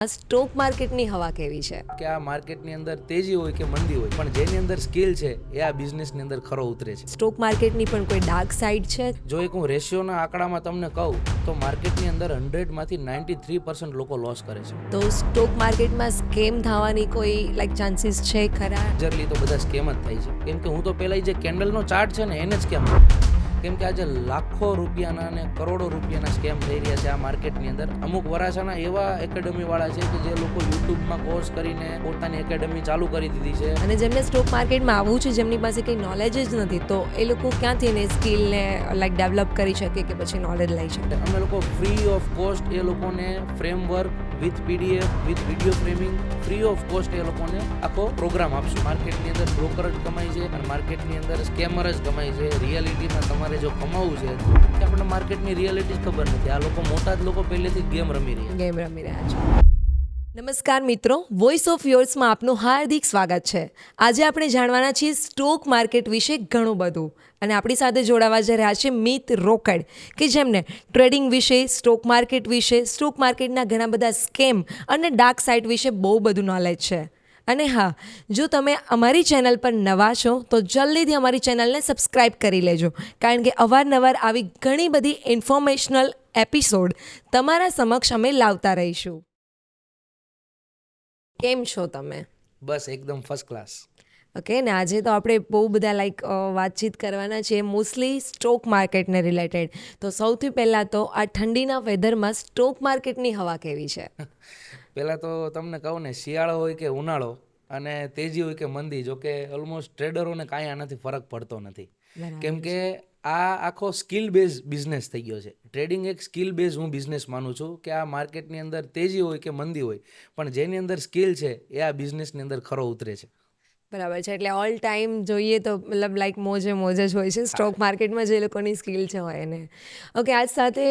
Stock માર્કેટની હવા કેવી છે કે આ માર્કેટની અંદર તેજી હોય કે મંદી હોય, પણ જેની અંદર સ્કિલ છે એ આ બિઝનેસની અંદર ખરો ઉતરે છે. સ્ટોક માર્કેટની પણ કોઈ ડાર્ક સાઇડ છે? જો એક હું રેશિયોના આંકડામાં તમને કહું તો માર્કેટની અંદર 100માંથી 93% લોકો લોસ કરે છે. તો સ્ટોક માર્કેટમાં સ્કેમ થવાની કોઈ ચાન્સીસ છે ખરા? મેજરલી તો બધા સ્કેમ જ થાય છે, કેમ કે હું તો પહેલા જે કેન્ડલનો ચાર્ટ છે ને એને જ કેમ, કેમ કે આજે લાખો રૂપિયાના અને કરોડો રૂપિયાના સ્કેમ થઈ રહ્યા છે આ માર્કેટની અંદર. અમુક વરાછાના એવા એકેડમી વાળા છે કે જે લોકો યુટ્યુબમાં કોર્સ કરીને પોતાની એકેડમી ચાલુ કરી દીધી છે. અને જેમને સ્ટોક માર્કેટમાં આવવું છે, જેમની પાસે કંઈ નોલેજ જ નથી, તો એ લોકો ક્યાંથી એને સ્કિલને ડેવલપ કરી શકે કે પછી નોલેજ લઈ શકે? અમે લોકો ફ્રી ઓફ કોસ્ટ એ લોકોને framework with PDF with video framing free of cost એ લોકોને આખો પ્રોગ્રામ આપશું. માર્કેટની અંદર બ્રોકર જ કમાય છે અને માર્કેટની અંદર સ્કેમર જ કમાય છે. રિયાલિટીમાં તમારે જો કમાવું છે કે આપણને માર્કેટની રિયાલિટી જ ખબર નથી. આ લોકો મોટા જ લોકો પહેલેથી જ ગેમ રમી રહ્યા છે. નમસ્કાર મિત્રો, વોઇસ ઓફ યોર્સમાં આપનું હાર્દિક સ્વાગત છે. આજે આપણે જાણવાના છીએ સ્ટોક માર્કેટ વિશે ઘણું બધું, અને આપણી સાથે જોડાવા જઈ રહ્યા છે મિત રોકડ, કે જેમને ટ્રેડિંગ વિશે, સ્ટોક માર્કેટ વિશે, સ્ટોક માર્કેટના ઘણા બધા સ્કેમ અને ડાર્ક સાઇડ વિશે બહુ બધું નોલેજ છે. અને હા, જો તમે અમારી ચેનલ પર નવા છો તો જલ્દીથી અમારી ચેનલને સબસ્ક્રાઈબ કરી લેજો, કારણ કે અવારનવાર આવી ઘણી બધી ઇન્ફોર્મેશનલ એપિસોડ તમારા સમક્ષ અમે લાવતા રહીશું. કેમ છો તમે? બસ એકદમ ફર્સ્ટ ક્લાસ. ઓકે, ને આજે તો આપણે બહુ બધા વાતચીત કરવાના છીએ, મોસ્ટલી સ્ટોક માર્કેટને રિલેટેડ. તો સૌથી પહેલાં તો આ ઠંડીના વેધરમાં સ્ટોક માર્કેટની હવા કેવી છે? પહેલાં તો તમને કહું ને, શિયાળો હોય કે ઉનાળો અને તેજી હોય કે મંદી, જો કે ઓલમોસ્ટ ટ્રેડરોને કાંઈ આનાથી ફરક પડતો નથી. કેમ કે આ આખો સ્કિલ બેઝ બિઝનેસ થઈ ગયો છે. ટ્રેડિંગ એક સ્કિલ બેઝ હું બિઝનેસ માનું છું કે આ માર્કેટની અંદર તેજી હોય કે મંદી હોય, પણ જેની અંદર સ્કિલ છે એ આ બિઝનેસની અંદર ખરો ઉતરે છે. બરાબર છે. એટલે ઓલ ટાઈમ જોઈએ તો મોજે જ હોય છે સ્ટોક માર્કેટમાં જે લોકોની સ્કિલ છે હોય એને. ઓકે, આજ સાથે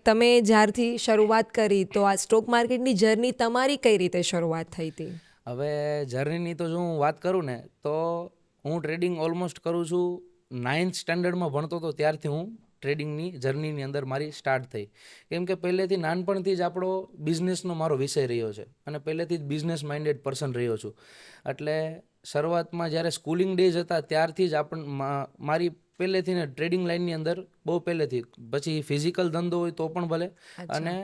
તમે જ્યારથી શરૂઆત કરી, તો આ સ્ટોક માર્કેટની જર્ની તમારી કઈ રીતે શરૂઆત થઈ હતી? હવે જર્નીની તો જો હું વાત કરું ને, તો હું ટ્રેડિંગ ઓલમોસ્ટ કરું છું 9th સ્ટેન્ડર્ડમાં ભણતો હતો ત્યારથી હું ટ્રેડિંગની જર્નીની અંદર મારી સ્ટાર્ટ થઈ. કેમ કે પહેલેથી નાનપણથી જ આપણો બિઝનેસનો મારો વિષય રહ્યો છે અને પહેલેથી જ બિઝનેસ માઇન્ડેડ પર્સન રહ્યો છું. એટલે શરૂઆતમાં જ્યારે સ્કૂલિંગ ડેઝ હતા ત્યારથી જ મારી પહેલેથી ને ટ્રેડિંગ લાઇનની અંદર બહુ પહેલેથી, પછી ફિઝિકલ ધંધો હોય તો પણ ભલે અને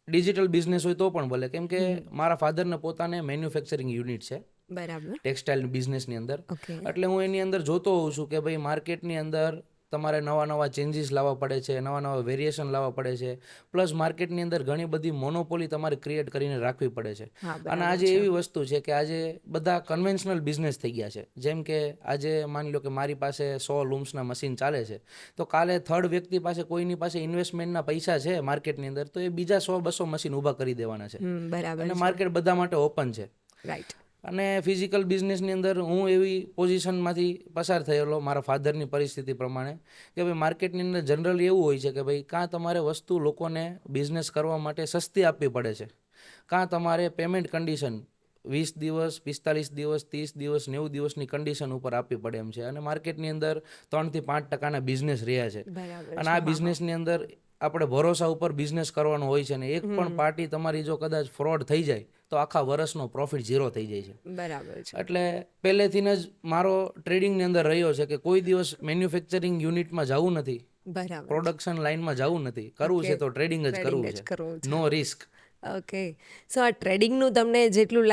ડિજિટલ બિઝનેસ હોય તો પણ ભલે, કેમ કે મારા ફાધરને પોતાને મેન્યુફેક્ચરિંગ યુનિટ છે બરાબર, ટેક્સટાઇલ બિઝનેસની અંદર. ઓકે. એટલે હું એની અંદર જોતો હોઉં છું કે ભાઈ માર્કેટની અંદર તમારે નવા ચેન્જીસ લાવવા પડે છે, નવા વેરિએશન લાવવા પડે છે, પ્લસ માર્કેટની અંદર ઘણી બધી મોનોપોલી તમારે ક્રિએટ કરીને રાખવી પડે છે. અને આજે એવી વસ્તુ છે કે આજે બધા કન્વેન્શનલ બિઝનેસ થઈ ગયા છે. જેમ કે આજે માની લો કે મારી પાસે 100 લૂમ્સના મશીન ચાલે છે, તો કાલે થર્ડ વ્યક્તિ પાસે, કોઈની પાસે ઇન્વેસ્ટમેન્ટના પૈસા છે માર્કેટની અંદર, તો એ બીજા 100-200 મશીન ઊભા કરી દેવાના છે. અને માર્કેટ બધા માટે ઓપન છે. રાઈટ. અને ફિઝિકલ બિઝનેસની અંદર હું એવી પોઝિશનમાંથી પસાર થયેલો મારા ફાધરની પરિસ્થિતિ પ્રમાણે કે ભાઈ માર્કેટની અંદર જનરલી એવું હોય છે કે ભાઈ કાં તમારે વસ્તુ લોકોને બિઝનેસ કરવા માટે સસ્તી આપવી પડે છે, કાં તમારે પેમેન્ટ કન્ડિશન 20 દિવસ, 45 દિવસ, 30 દિવસ, 90 દિવસની કન્ડિશન ઉપર આપવી પડે એમ છે. અને માર્કેટની અંદર 3-5% બિઝનેસ રહ્યા છે. અને આ બિઝનેસની અંદર આપણે ભરોસા ઉપર બિઝનેસ કરવાનો હોય છે, ને એક પણ પાર્ટી તમારી જો કદાચ ફ્રોડ થઈ જાય તો આખા વર્ષનો પ્રોફિટ ઝીરો થઈ જાય છે. બરાબર છે. એટલે પહેલેથી જ મારો ટ્રેડિંગની અંદર રહ્યો છે કે કોઈ દિવસ મેન્યુફેક્ચરિંગ યુનિટમાં જવું નથી, બરાબર, પ્રોડક્શન લાઇનમાં જવું નથી, કરવું છે તો ટ્રેડિંગ જ કરવું છે, નો રિસ્ક. ઓકે, સો આ ટ્રેડિંગનું તમને જેટલું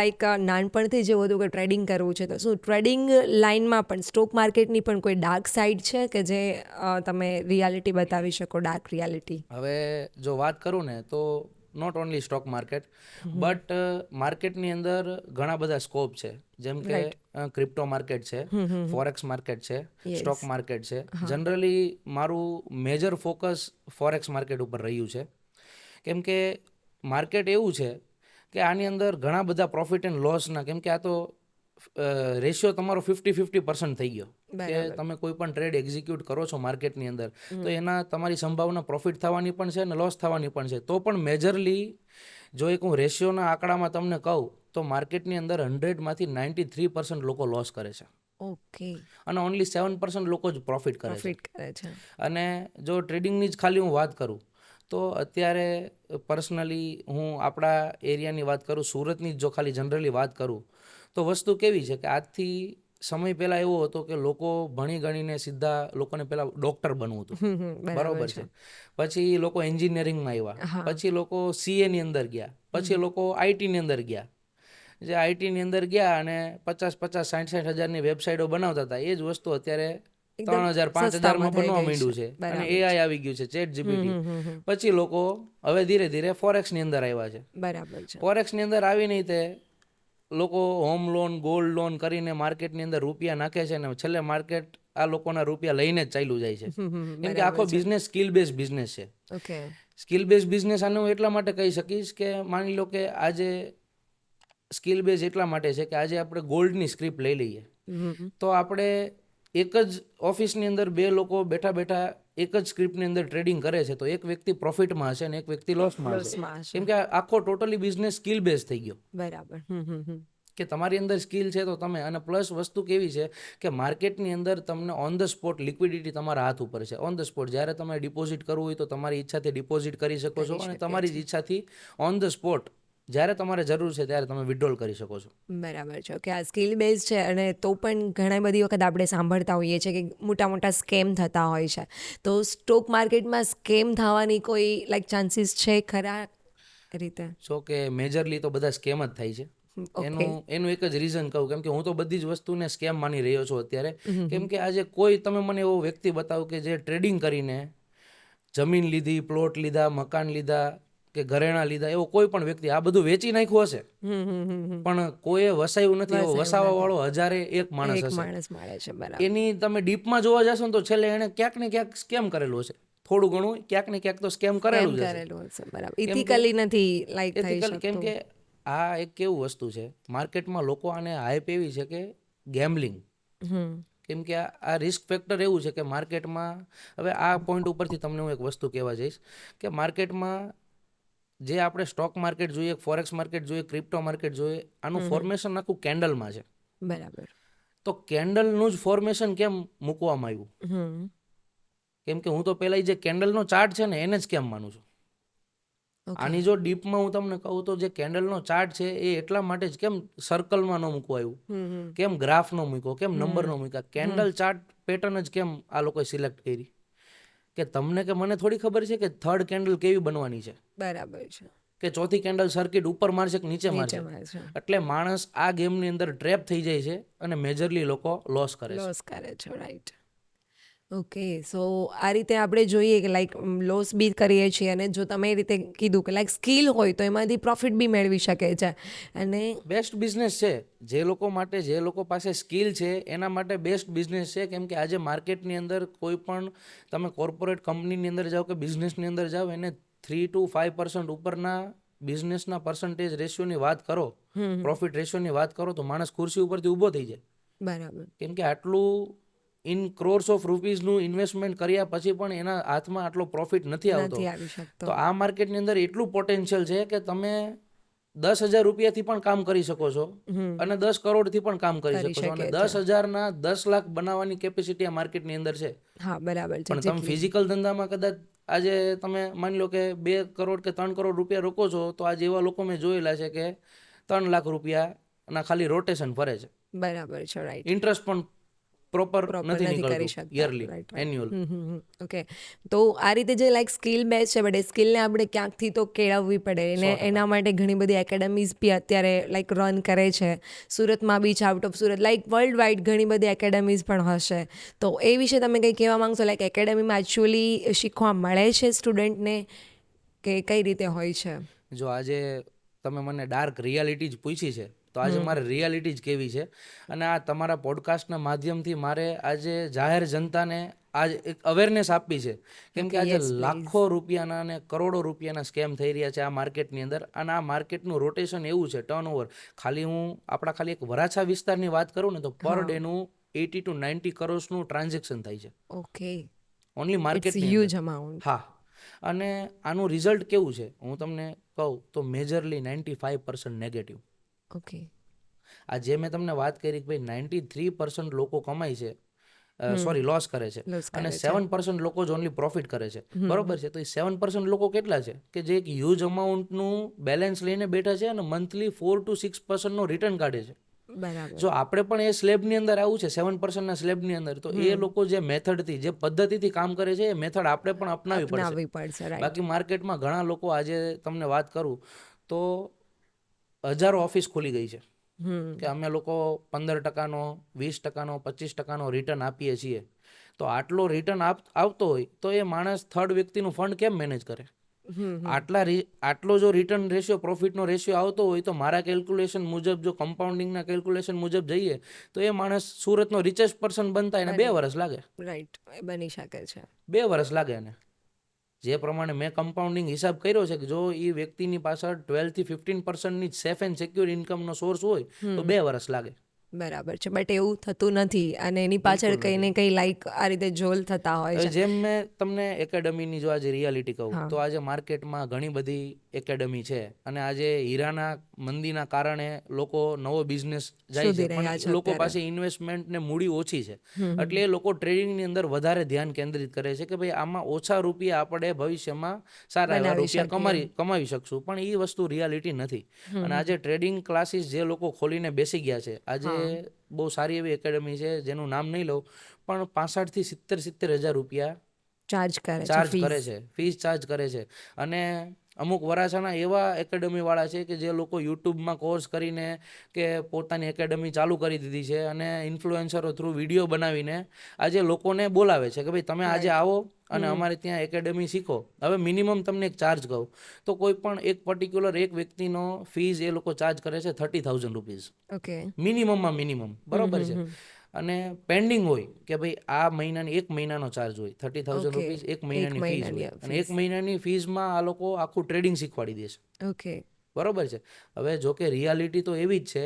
નાનપણથી જેવું હતું કે ટ્રેડિંગ કરવું છે, તો શું ટ્રેડિંગ લાઇનમાં પણ સ્ટોક માર્કેટની પણ કોઈ ડાર્ક સાઇડ છે કે જે તમે રિયાલિટી બતાવી શકો, ડાર્ક રિયાલિટી? હવે જો વાત કરું ને, તો not only stock market but માર્કેટની અંદર ઘણા બધા સ્કોપ છે. જેમ કે ક્રિપ્ટો માર્કેટ છે, ફોરેક્સ માર્કેટ છે, સ્ટોક માર્કેટ છે. જનરલી મારું મેજર ફોકસ ફોરેક્સ માર્કેટ ઉપર રહ્યું છે, કેમ કે માર્કેટ એવું છે કે આની અંદર ઘણા બધા પ્રોફિટ એન્ડ લોસના, કેમ કે આ તો રેશિયો તમારો 50-50% થઈ ગયો કે તમે કોઈ પણ ટ્રેડ એક્ઝિક્યુટ કરો છો માર્કેટની અંદર, તો એના તમારી સંભાવના પ્રોફિટ થવાની પણ છે અને લોસ થવાની પણ છે. તો પણ મેજરલી જો એક હું રેશિયોના આંકડામાં તમને કહું તો માર્કેટની અંદર 100માંથી 93% લોકો લોસ કરે છે. ઓકે. અને ઓનલી 7% લોકો જ પ્રોફિટ કરે છે. છે. અને જો ટ્રેડિંગની જ ખાલી હું વાત કરું તો અત્યારે પર્સનલી હું આપણા એરિયાની વાત કરું, સુરતની જ જો ખાલી જનરલી વાત કરું તો વસ્તુ કેવી છે કે આજથી સમય પહેલાં એવો હતો કે લોકો ભણી ગણીને સીધા લોકોને પહેલાં ડૉક્ટર બનવું હતું, બરાબર છે. પછી લોકો એન્જિનિયરિંગમાં આવ્યા, પછી લોકો સીએની અંદર ગયા, પછી લોકો આઈટીની અંદર ગયા. જે આઈટીની અંદર ગયા અને 50,000-60,000 હજારની વેબસાઇટો બનાવતા હતા, એ જ વસ્તુ અત્યારે 3,000-5,000માં બનવા માંડ્યું છે. અને એઆઈ આવી ગયું છે, ચેટ જીપીટી. પછી લોકો હવે ધીરે ધીરે ફોરેક્સની અંદર આવ્યા છે. બરાબર છે. ફોરેક્સની અંદર આવી નહીં તે લોકો હોમ લોન, ગોલ્ડ લોન કરીને માર્કેટની અંદર રૂપિયા નાખે છે ને છેલ્લે માર્કેટ આ લોકોના રૂપિયા લઈને જ ચાલ્યું જાય છે. કેમ કે આખો બિઝનેસ સ્કિલ બેઝ બિઝનેસ છે. ઓકે. સ્કિલ બેઝ બિઝનેસ આને હું એટલા માટે કહી શકીશ કે માની લો કે આજે સ્કિલ બેઝ એટલા માટે છે કે આજે આપણે ગોલ્ડની સ્ક્રિપ્ટ લઈ લઈએ તો આપણે એક જ ઓફિસની અંદર બે લોકો બેઠા બેઠા એક જ સ્ક્રિપ્ટની અંદર ટ્રેડિંગ કરે છે તો એક વ્યક્તિ પ્રોફિટમાં હશે અને એક વ્યક્તિ લોસમાં હશે. કેમ કે આખો ટોટલી બિઝનેસ સ્કિલ બેઝ થઈ ગયો. બરાબર. કે તમારી અંદર સ્કિલ છે તો તમે, અને પ્લસ વસ્તુ કેવી છે કે માર્કેટની અંદર તમને ઓન ધ સ્પોટ લિક્વિડિટી તમારા હાથ ઉપર છે. ઓન ધ સ્પોટ જ્યારે તમે ડિપોઝિટ કરવું હોય તો તમારી ઈચ્છાથી ડિપોઝિટ કરી શકો છો અને તમારી જ ઈચ્છાથી ઓન ધ સ્પોટ જ્યારે તમારે જરૂર છે ત્યારે તમે વિડ્રોલ કરી શકો છો. બરાબર છે. કે આ સ્કિલ બેઝ છે અને તો પણ ઘણા બધી વખત આપણે સાંભળતા હોઈએ છીએ કે મોટા મોટા સ્કેમ થતા હોય છે. તો સ્ટોક માર્કેટમાં સ્કેમ થવાની કોઈ લાઈક ચાન્સીસ છે ખરા રીતે? જો કે મેજરલી તો બધા સ્કેમ જ થાય છે. એનું એક જ રીઝન કહું, કેમ કે હું તો બધી જ વસ્તુને સ્કેમ માની રહ્યો છું અત્યારે. કેમ કે આજે કોઈ તમે મને એવો વ્યક્તિ બતાવો કે જે ટ્રેડિંગ કરીને જમીન લીધી, પ્લોટ લીધા, મકાન લીધા કે ઘરેણા લીધા, એવો કોઈ પણ વ્યક્તિ આ બધું વેચી નાખ્યું હશે પણ કોઈએ વસાયું નથી. એવો વસાવા વાળો 1001 માણસ હશે. એની તમે ડીપમાં જોવા જશો ને તો છેલ્લે એને ક્યાંક ને ક્યાંક સ્કેમ કરેલું હશે. થોડું ઘણું ક્યાંક ને ક્યાંક તો સ્કેમ કરેલું જ હશે. બરાબર. ઇથિકલી નથી લાઈક થઈ શકતું. કેમ કે આ એક કેવું વસ્તુ છે, માર્કેટમાં લોકો આને હાઈપ એવી છે કે ગેમ્બલિંગ. કેમ કે આ રિસ્ક ફેક્ટર એવું છે કે માર્કેટમાં, હવે આ પોઈન્ટ ઉપરથી તમને હું એક વસ્તુ કહેવા જઈશ કે માર્કેટમાં જે આપણે સ્ટોક માર્કેટ જોઈએ, ફોરેક્સ માર્કેટ જોઈએ, ક્રિપ્ટો માર્કેટ જોઈએ, આનું ફોર્મેશન આખું કેન્ડલમાં છે. બરાબર. તો કેન્ડલનું જ ફોર્મેશન કેમ મૂકવામાં આવ્યું? કેમ કે હું તો પહેલા જે કેન્ડલનો ચાર્ટ છે ને એને જ કેમ માનું છું. આની જો ડીપમાં હું તમને કહું તો જે કેન્ડલનો ચાર્ટ છે એ એટલા માટે જ કેમ સર્કલમાં ન મૂકવા આવ્યું, કેમ ગ્રાફ ન મૂક્યો, કેમ નંબર ન મૂક્યા, કેન્ડલ ચાર્ટ પેટર્ન જ કેમ આ લોકોએ સિલેક્ટ કરી? કે તમને કે મને થોડી ખબર છે કે થર્ડ કેન્ડલ કેવી બનવાની છે. બરાબર છે. કે ચોથી કેન્ડલ સર્કિટ ઉપર મારશે કે નીચે મારશે. એટલે માણસ આ ગેમની અંદર ટ્રેપ થઈ જાય છે અને મેજરલી લોકો લોસ કરે છે. રાઈટ. ઓકે. સો આ રીતે આપણે જોઈએ કે લાઈક લોસ બી કરીએ છીએ અને જો તમે એ રીતે કીધું કે લાઈક સ્કિલ હોય તો એમાંથી પ્રોફિટ બી મેળવી શકે છે. અને બેસ્ટ બિઝનેસ છે જે લોકો માટે, જે લોકો પાસે સ્કિલ છે એના માટે બેસ્ટ બિઝનેસ છે. કેમ કે આજે માર્કેટની અંદર કોઈ પણ તમે કોર્પોરેટ કંપનીની અંદર જાઓ કે બિઝનેસની અંદર જાઓ, એને 3 to 5% ઉપરના બિઝનેસના પર્સન્ટેજ રેશિયોની વાત કરો, પ્રોફિટ રેશિયોની વાત કરો તો માણસ ખુરશી ઉપરથી ઊભો થઈ જાય. બરાબર. કેમ કે આટલું ઇન ક્રોર્સ ઓફ રૂપીઝનું ઇન્વેસ્ટમેન્ટ કર્યા પછી પણ એના હાથમાં આટલો પ્રોફિટ નથી આવતો. તો આ માર્કેટની અંદર એટલું પોટેન્શિયલ છે કે તમે 10,000 રૂપિયાથી પણ કામ કરી શકો છો અને 10 કરોડથી પણ કામ કરી શકો છો. અને 10,000ના 10 લાખ બનાવવાની કેપેસિટી આ માર્કેટની અંદર છે. હા, બરાબર છે. પણ તમે ફિઝિકલ ધંધામાં કદાચ આજે તમે માની લો કે 2 કરોડ કે 3 કરોડ રૂપિયા રોકો છો તો આજે એવા લોકો મેં જોયેલા છે કે 3 લાખ રૂપિયાના ખાલી રોટેશન ફરે છે. બરાબર છે. રાઈટ. ઇન્ટરેસ્ટ પણ પ્રોપર નથી નીકળતું યરલી, એન્યુઅલ. ઓકે. તો આ રીતે જે લાઈક સ્કિલ બેઝ છે બટ એ સ્કિલને આપણે ક્યાંકથી તો કેળવવી પડે અને એના માટે ઘણી બધી એકેડેમીઝ બી અત્યારે લાઈક રન કરે છે. સુરતમાં બી છે, out of Surat, like world wide ઘણી બધી એકેડેમીઝ પણ હશે. તો એ વિશે તમે કંઈ કહેવા માંગશો? લાઈક એકેડેમીમાં એકચ્યુઅલી શીખવા મળે છે સ્ટુડન્ટને કે કઈ રીતે હોય છે? જો આજે તમે મને ડાર્ક રિયાલિટી જ પૂછી છે તો આજે મારે રિયાલિટી જ કેવી છે અને આ તમારા પોડકાસ્ટના માધ્યમથી મારે આજે જાહેર જનતાને આજ એક અવેરનેસ આપવી છે. કેમ કે આજે લાખો રૂપિયાના અને કરોડો રૂપિયાના સ્કેમ થઈ રહ્યા છે આ માર્કેટની અંદર. અને આ માર્કેટનું રોટેશન એવું છે, ટર્નઓવર ખાલી હું ખાલી એક વરાછા વિસ્તારની વાત કરું ને તો પર ડેનું 80 to 90 કરોડનું ટ્રાન્ઝેક્શન થાય છે. ઓકે. ઓનલી માર્કેટની હ્યુજ અમાઉન્ટ. હા. અને આનું રિઝલ્ટ કેવું છે હું તમને કહું તો મેજરલી 95% નેગેટિવ. ઓકે. આ જે મેં તમને વાત કરી કે ભાઈ 93% લોકો કમાય છે સોરી લોસ કરે છે, Loss અને કરે છે. 7% લોકો જ ઓનલી પ્રોફિટ કરે છે, બરોબર છે. તો એ 7% લોકો કેટલા છે કે જે એક હ્યુજ અમાઉન્ટનું બેલેન્સ લઈને બેઠા છે અને મંથલી 4 to 6% નો રિટર્ન કાઢે છે. બરાબર. જો આપણે પણ એ સ્લેબની અંદર આવું છે 7% ના સ્લેબની અંદર, તો એ લોકો જે મેથડથી જે પદ્ધતિથી કામ કરે છે એ મેથડ આપણે પણ અપનાવવી પડશે. અપનાવવી પડશે, રાઈટ. બાકી માર્કેટમાં ઘણા લોકો, આજે તમને વાત કરું તો હજારો ઓફિસ ખુલી ગઈ છે કે અમે લોકો 15%નો 20%નો 25%નો રિટર્ન આપીએ છીએ. તો આટલો રિટર્ન આવતો હોય તો એ માણસ થર્ડ વ્યક્તિનું ફંડ કેમ મેનેજ કરે? આટલો જો રિટર્ન રેશિયો, પ્રોફિટનો રેશિયો આવતો હોય તો મારા કેલ્ક્યુલેશન મુજબ, જો કમ્પાઉન્ડિંગના કેલ્ક્યુલેશન મુજબ જઈએ તો એ માણસ સુરતનો રિચેસ્ટ પર્સન બનતા એને 2 વર્ષ લાગે. રાઈટ, બની શકે છે. 2 વર્ષ લાગે એને. જે પ્રમાણે મેં કમ્પાઉન્ડિંગ હિસાબ કર્યો છે કે જો એ વ્યક્તિની પાછળ 12 થી 15%ની સેફ એન્ડ સિક્યોર ઇન્કમનો સોર્સ હોય તો 2 વર્ષ લાગે. બરાબર છે, બટ એવું થતું નથી અને એની પાછળ બિલકુલ કંઈ ને કંઈ લાઈક આ રીતે જોલ થતા હોય હવે છે. જેમ મેં તમને એકેડમીની જો આજે રિયાલિટી કહું તો આજે માર્કેટમાં ઘણી બધી એકેડમી છે અને આજે હીરાના મંદીના કારણે લોકો નવો બિઝનેસ જાય છે, પણ લોકો પાસે ઇન્વેસ્ટમેન્ટ ને મૂડી ઓછી છે, એટલે એ લોકો ટ્રેડિંગની અંદર વધારે ધ્યાન કેન્દ્રિત કરે છે કે ભાઈ આમાં ઓછા રૂપિયા આપણે ભવિષ્યમાં સારા એવા રૂપિયા કમાવી શકશું. પણ એ વસ્તુ રિયાલિટી નથી. અને આજે ટ્રેડિંગ ક્લાસીસ જે લોકો ખોલીને બેસી ગયા છે, આજે બહુ સારી એવી એકેડમી છે જેનું નામ નહીં લઉં, પણ 65 થી 70 હજાર રૂપિયા ચાર્જ કરે છે, ફીસ ચાર્જ કરે છે. અને અમુક વરાછાના એવા એકેડમી વાળા છે કે જે લોકો યુટ્યુબમાં કોર્સ કરીને કે પોતાની એકેડમી ચાલુ કરી દીધી છે અને ઇન્ફ્લુએન્સરો થ્રુ વિડીયો બનાવીને આજે લોકોને બોલાવે છે કે ભાઈ તમે આજે આવો અને અમારે ત્યાં એકેડમી શીખો. હવે મિનિમમ તમને એક ચાર્જ કહું તો કોઈ પણ એક પર્ટિક્યુલર એક વ્યક્તિનો ફીસ એ લોકો ચાર્જ કરે છે 30,000 રૂપીઝ. ઓકે. મિનિમમમાં મિનિમમ, બરોબર છે. અને પેન્ડિંગ હોય કે ભાઈ આ મહિનાની 1 મહિનાનો ચાર્જ હોય 30,000 રૂપીઝ, 1 મહિનાની ફીસ હોય અને 1 મહિનાની ફીસમાં આ લોકો આખું ટ્રેડિંગ શીખવાડી દે છે. ઓકે. બરોબર છે. હવે જો કે રિયાલિટી તો એવી જ છે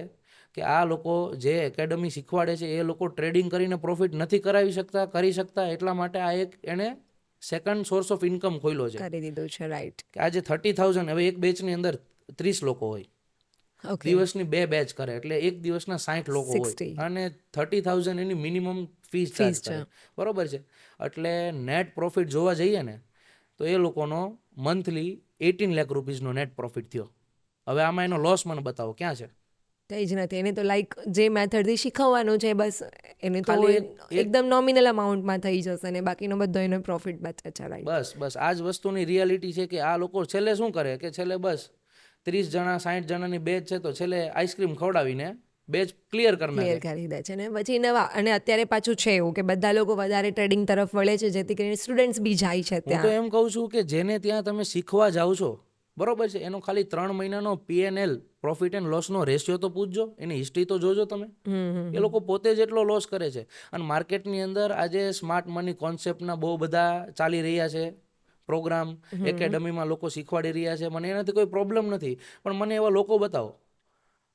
કે આ લોકો જે એકેડમી શીખવાડે છે એ લોકો ટ્રેડિંગ કરીને પ્રોફિટ નથી કરી શકતા એટલા માટે આ એક એને સેકન્ડ સોર્સ ઓફ ઇન્કમ ખોલ્યો છે. કરી દીધું છે, રાઈટ. કે આજે 30,000, હવે એક બેચની અંદર 30 લોકો હોય, દિવસની 2 બેચ કરે એટલે એક દિવસના 60 લોકો હોય અને 30,000 એની મિનિમમ ફીસ ચાર્જ કરે, બરોબર છે. એટલે નેટ પ્રોફિટ જોવા જઈએ ને તો એ લોકોનો મંથલી 18 લાખ રૂપીઝનો નેટ પ્રોફિટ થયો. હવે આમાં એનો લોસ મને બતાવો ક્યાં છે? કંઈ જ નથી. એને તો લાઈક જે મેથડથી શીખવવાનું છે બસ એને તો એકદમ નોમિનલ અમાઉન્ટમાં થઈ જશે અને બાકીનો બધો એનો પ્રોફિટ બચે છે, રાઈટ. બસ આ જ વસ્તુની રિયાલિટી છે કે આ લોકો છેલ્લે શું કરે કે છેલ્લે બસ 30 જણા 60 જણાની બેચ છે તો છેલ્લે આઈસ્ક્રીમ ખવડાવીને બેચ ક્લિયર કરી દે છે ને પછી નવા. અને અત્યારે પાછું છે એવું કે બધા લોકો વધારે ટ્રેડિંગ તરફ વળે છે જેથી કરીને સ્ટુડન્ટ્સ બી જાય છે ત્યાં. હું તો એમ કહું છું કે જેને ત્યાં તમે શીખવા જાઓ છો, બરોબર છે, એનો ખાલી 3 મહિનાનો P&L પ્રોફિટ એન્ડ લોસનો રેશિયો તો પૂછજો, એની હિસ્ટ્રી તો જોજો તમે. એ લોકો પોતે જ એટલો લોસ કરે છે. અને માર્કેટની અંદર આજે સ્માર્ટ મની કોન્સેપ્ટના બહુ બધા ચાલી રહ્યા છે પ્રોગ્રામ, એકેડમીમાં લોકો શીખવાડી રહ્યા છે. મને એનાથી કોઈ પ્રોબ્લેમ નથી, પણ મને એવા લોકો બતાવો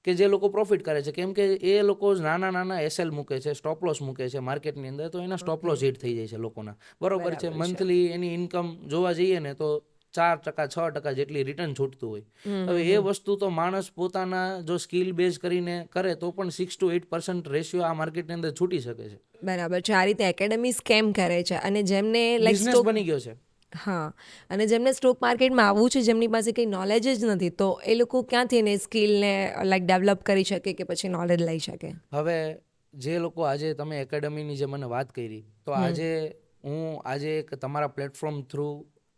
કે જે લોકો પ્રોફિટ કરે છે. કેમ કે એ લોકો નાના એસએલ મૂકે છે, સ્ટોપ લોસ મૂકે છે માર્કેટની અંદર, તો એના સ્ટોપ લોસ હિટ થઈ જાય છે લોકોના, બરોબર છે. મંથલી એની ઇન્કમ જોવા જઈએ ને તો 4% 6% જેટલી રિટર્ન છૂટતું હોય. હવે એ વસ્તુ તો માણસ પોતાના જો સ્કિલ બેઝ કરીને કરે તો પણ 6 to 8% રેશિયો આ માર્કેટની અંદર છૂટી શકે છે. બરાબર છે. આ રીતે એકેડમી સ્કેમ કરે છે અને જેમને બિઝનેસ બની ગયો છે. હા, અને જેમને સ્ટોક માર્કેટમાં આવવું છે, જેમની પાસે કંઈ નોલેજ જ નથી, તો એ લોકો ક્યાંથી એને સ્કિલને લાઈક ડેવલપ કરી શકે કે પછી નોલેજ લઈ શકે? હવે જે લોકો આજે તમે એકેડમીની જે મને વાત કરી, તો આજે હું એક તમારા પ્લેટફોર્મ થ્રુ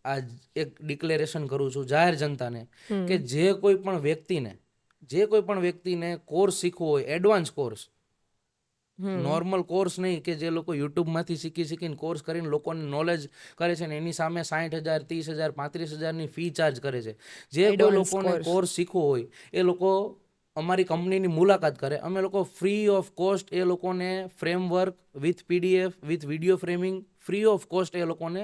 આ એક ડિક્લેરેશન કરું છું જાહેર જનતાને કે જે કોઈ પણ વ્યક્તિને કોર્સ શીખવો હોય, એડવાન્સ કોર્સ, નોર્મલ કોર્સ નહીં કે જે લોકો યુટ્યુબમાંથી શીખીને કોર્સ કરીને લોકોને નોલેજ કરે છે ને એની સામે 60,000 30,000 35,000ની ફી ચાર્જ કરે છે. જે કોઈ લોકોને કોર્સ શીખવો હોય એ લોકો અમારી કંપનીની મુલાકાત કરે. અમે લોકો ફ્રી ઓફ કોસ્ટ એ લોકોને framework with PDF with video framing free of cost એ લોકોને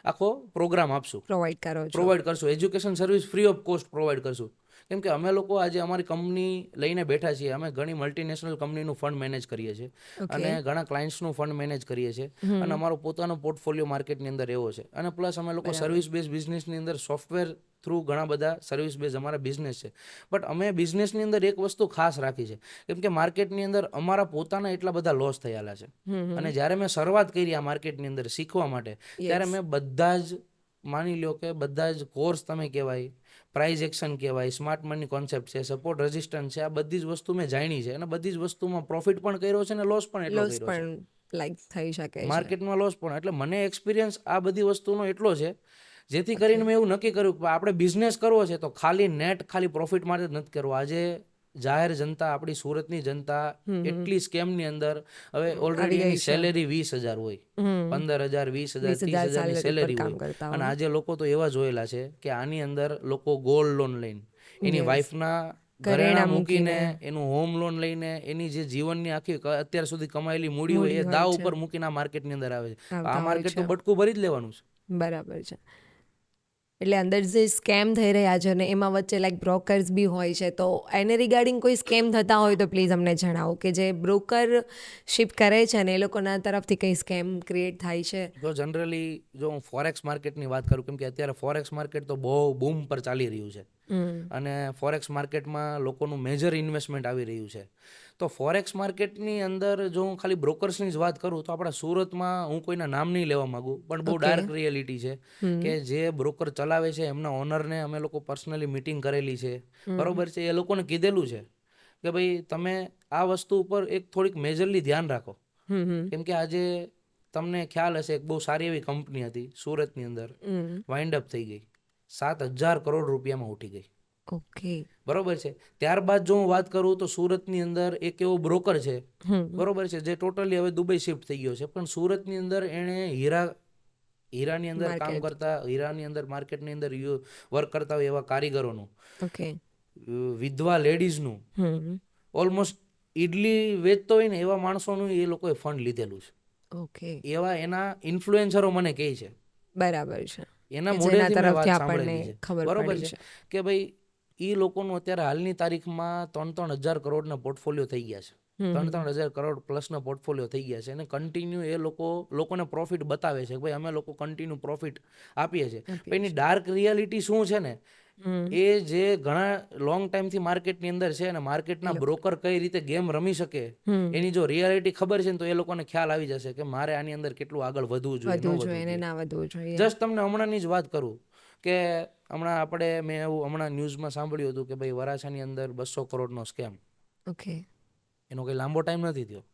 આખો પ્રોગ્રામ આપશું, પ્રોવાઈડ કરશું. Education service free of cost provide કરશું કેમ કે અમે લોકો આજે અમારી કંપની લઈને બેઠા છીએ, અમે ઘણી મલ્ટીનેશનલ કંપનીનું ફંડ મેનેજ કરીએ છીએ અને ઘણા ક્લાયન્ટ્સનું ફંડ મેનેજ કરીએ છીએ અને અમારો પોતાનો પોર્ટફોલિયો માર્કેટની અંદર એવો છે. અને પ્લસ અમે લોકો સર્વિસ બેઝ બિઝનેસની અંદર સોફ્ટવેર થ્રુ ઘણા બધા સર્વિસ બેઝ અમારા બિઝનેસ છે. બટ અમે બિઝનેસની અંદર એક વસ્તુ ખાસ રાખી છે, કેમ કે માર્કેટની અંદર અમારા પોતાના એટલા બધા લોસ થયેલા છે અને જ્યારે મેં શરૂઆત કરી આ માર્કેટની અંદર શીખવા માટે, ત્યારે મેં બધા જ માની લો કે બધા જ કોર્સ તમે કહેવાય, પ્રાઇઝ એક્શન કહેવાય, સ્માર્ટ મની કોન્સેપ્ટ છે, સપોર્ટ રેઝિસ્ટન્સ છે, આ બધી જ વસ્તુ મેં જાણી છે અને બધી જ વસ્તુમાં પ્રોફિટ પણ કર્યો છે અને લોસ પણ એટલો લોસ કર્યો છે. પણ લાઈક થઈ શકે છે. માર્કેટમાં લોસ પણ, એટલે મને એક્સપિરિયન્સ આ બધી વસ્તુનો એટલો છે, જેથી કરીને મેં એવું નક્કી કર્યું કે આપણે બિઝનેસ કરવો છે તો ખાલી પ્રોફિટ માટે જ નથી કરવો. આજે જાહેર જનતા, આપણી સુરતની જનતા એટલી સ્કેમની અંદર, હવે ઓલરેડી એની સેલેરી 20,000 હોય, 15,000, 20,000, 30,000ની સેલેરી હોય અને આજે લોકો તો એવા જોયેલા છે કે આની અંદર લોકો ગોલ્ડ લોન લઈને, એની વાઈફના ઘરેણા મૂકીને, એનું હોમ લોન લઈને, એની જે જીવનની આખી અત્યાર સુધી કમાયેલી મૂડી હોય એ દાવ ઉપર મૂકીને આ માર્કેટની અંદર આવે છે. આ માર્કેટ તો બટકું ભરી જ લેવાનું છે. બરાબર છે. એટલે અંદર જે સ્કેમ થઈ રહ્યા છે ને એમાં વચ્ચે લાઈક બ્રોકર્સ બી હોય છે, તો એને રિગાર્ડિંગ કોઈ સ્કેમ થતા હોય તો પ્લીઝ અમને જણાવો કે જે બ્રોકરશિપ કરે છે ને એ લોકોના તરફથી કઈ સ્કેમ ક્રિએટ થાય છે. જો જનરલી જો હું ફોરેક્સ માર્કેટની વાત કરું, કેમ કે અત્યારે ફોરેક્સ માર્કેટ તો બહુ બૂમ પર ચાલી રહ્યું છે અને ફોરેક્સ માર્કેટમાં લોકોનું મેજર ઇન્વેસ્ટમેન્ટ આવી રહ્યું છે. તો ફોરેક્સ માર્કેટની અંદર જો હું ખાલી બ્રોકર્સની જ વાત કરું તો આપણા સુરતમાં, હું કોઈના નામ નહીં લેવા માંગુ, પણ બહુ ડાર્ક રિયાલિટી છે કે જે બ્રોકર ચલાવે છે એમના ઓનરને અમે લોકો પર્સનલી મીટિંગ કરેલી છે, બરોબર છે. એ લોકોને કીધેલું છે કે ભાઈ તમે આ વસ્તુ ઉપર એક થોડીક મેજરલી ધ્યાન રાખો, કેમ કે આજે તમને ખ્યાલ હશે એક બહુ સારી એવી કંપની હતી સુરતની અંદર, વાઇન્ડ અપ થઈ ગઈ, 7,000 કરોડ રૂપિયામાં ઉઠી ગઈ. ઓકે, બરોબર છે. ત્યારબાદ જો હું વાત કરું તો સુરતની અંદર એક એવો બ્રોકર છે, બરોબર છે, જે ટોટલી હવે દુબઈ શિફ્ટ થઈ ગયો છે, પણ સુરતની અંદર એણે હીરાની અંદર કામ કરતા, હીરાની અંદર માર્કેટની અંદર વર્ક કરતા હોય એવા કારીગરોનું, વિધવા લેડીઝનું, ઓલમોસ્ટ ઇડલી વેચતો હોય ને એવા માણસોનું એ લોકોએ ફંડ લીધેલું છે. ઓકે, એવા એના ઇન્ફ્લુએન્સરો મને કહે છે, બરાબર છે, એના મોઢેથી મેં વાત સાંભળેલી છે, બરોબર છે, કે ભાઈ એ લોકોનું અત્યારે હાલની તારીખમાં 3,000 કરોડના પોર્ટફોલિયો થઈ ગયા છે, 3,000 કરોડ પ્લસના પોર્ટફોલિયો થઈ ગયા છે અને કન્ટિન્યુ એ લોકોને પ્રોફિટ બતાવે છે કે ભાઈ અમે લોકો કન્ટિન્યુ પ્રોફિટ આપીએ છીએ. એની ડાર્ક રિયાલિટી શું છે ને, એ જે ઘણા લોંગ ટાઈમથી માર્કેટની અંદર છે અને માર્કેટના બ્રોકર કઈ રીતે ગેમ રમી શકે એની જો રિયાલિટી ખબર છે ને તો એ લોકોને ખ્યાલ આવી જશે કે મારે આની અંદર કેટલું આગળ વધવું જોઈએ. જસ્ટ તમને હમણાંની જ વાત કરું કે હમણાં મેં એવું હમણાં ન્યૂઝમાં સાંભળ્યું હતું કે ભાઈ વરાછાની અંદર 200 કરોડનો સ્કેમ. ઓકે, એનો કંઈ લાંબો ટાઈમ નથી થયો,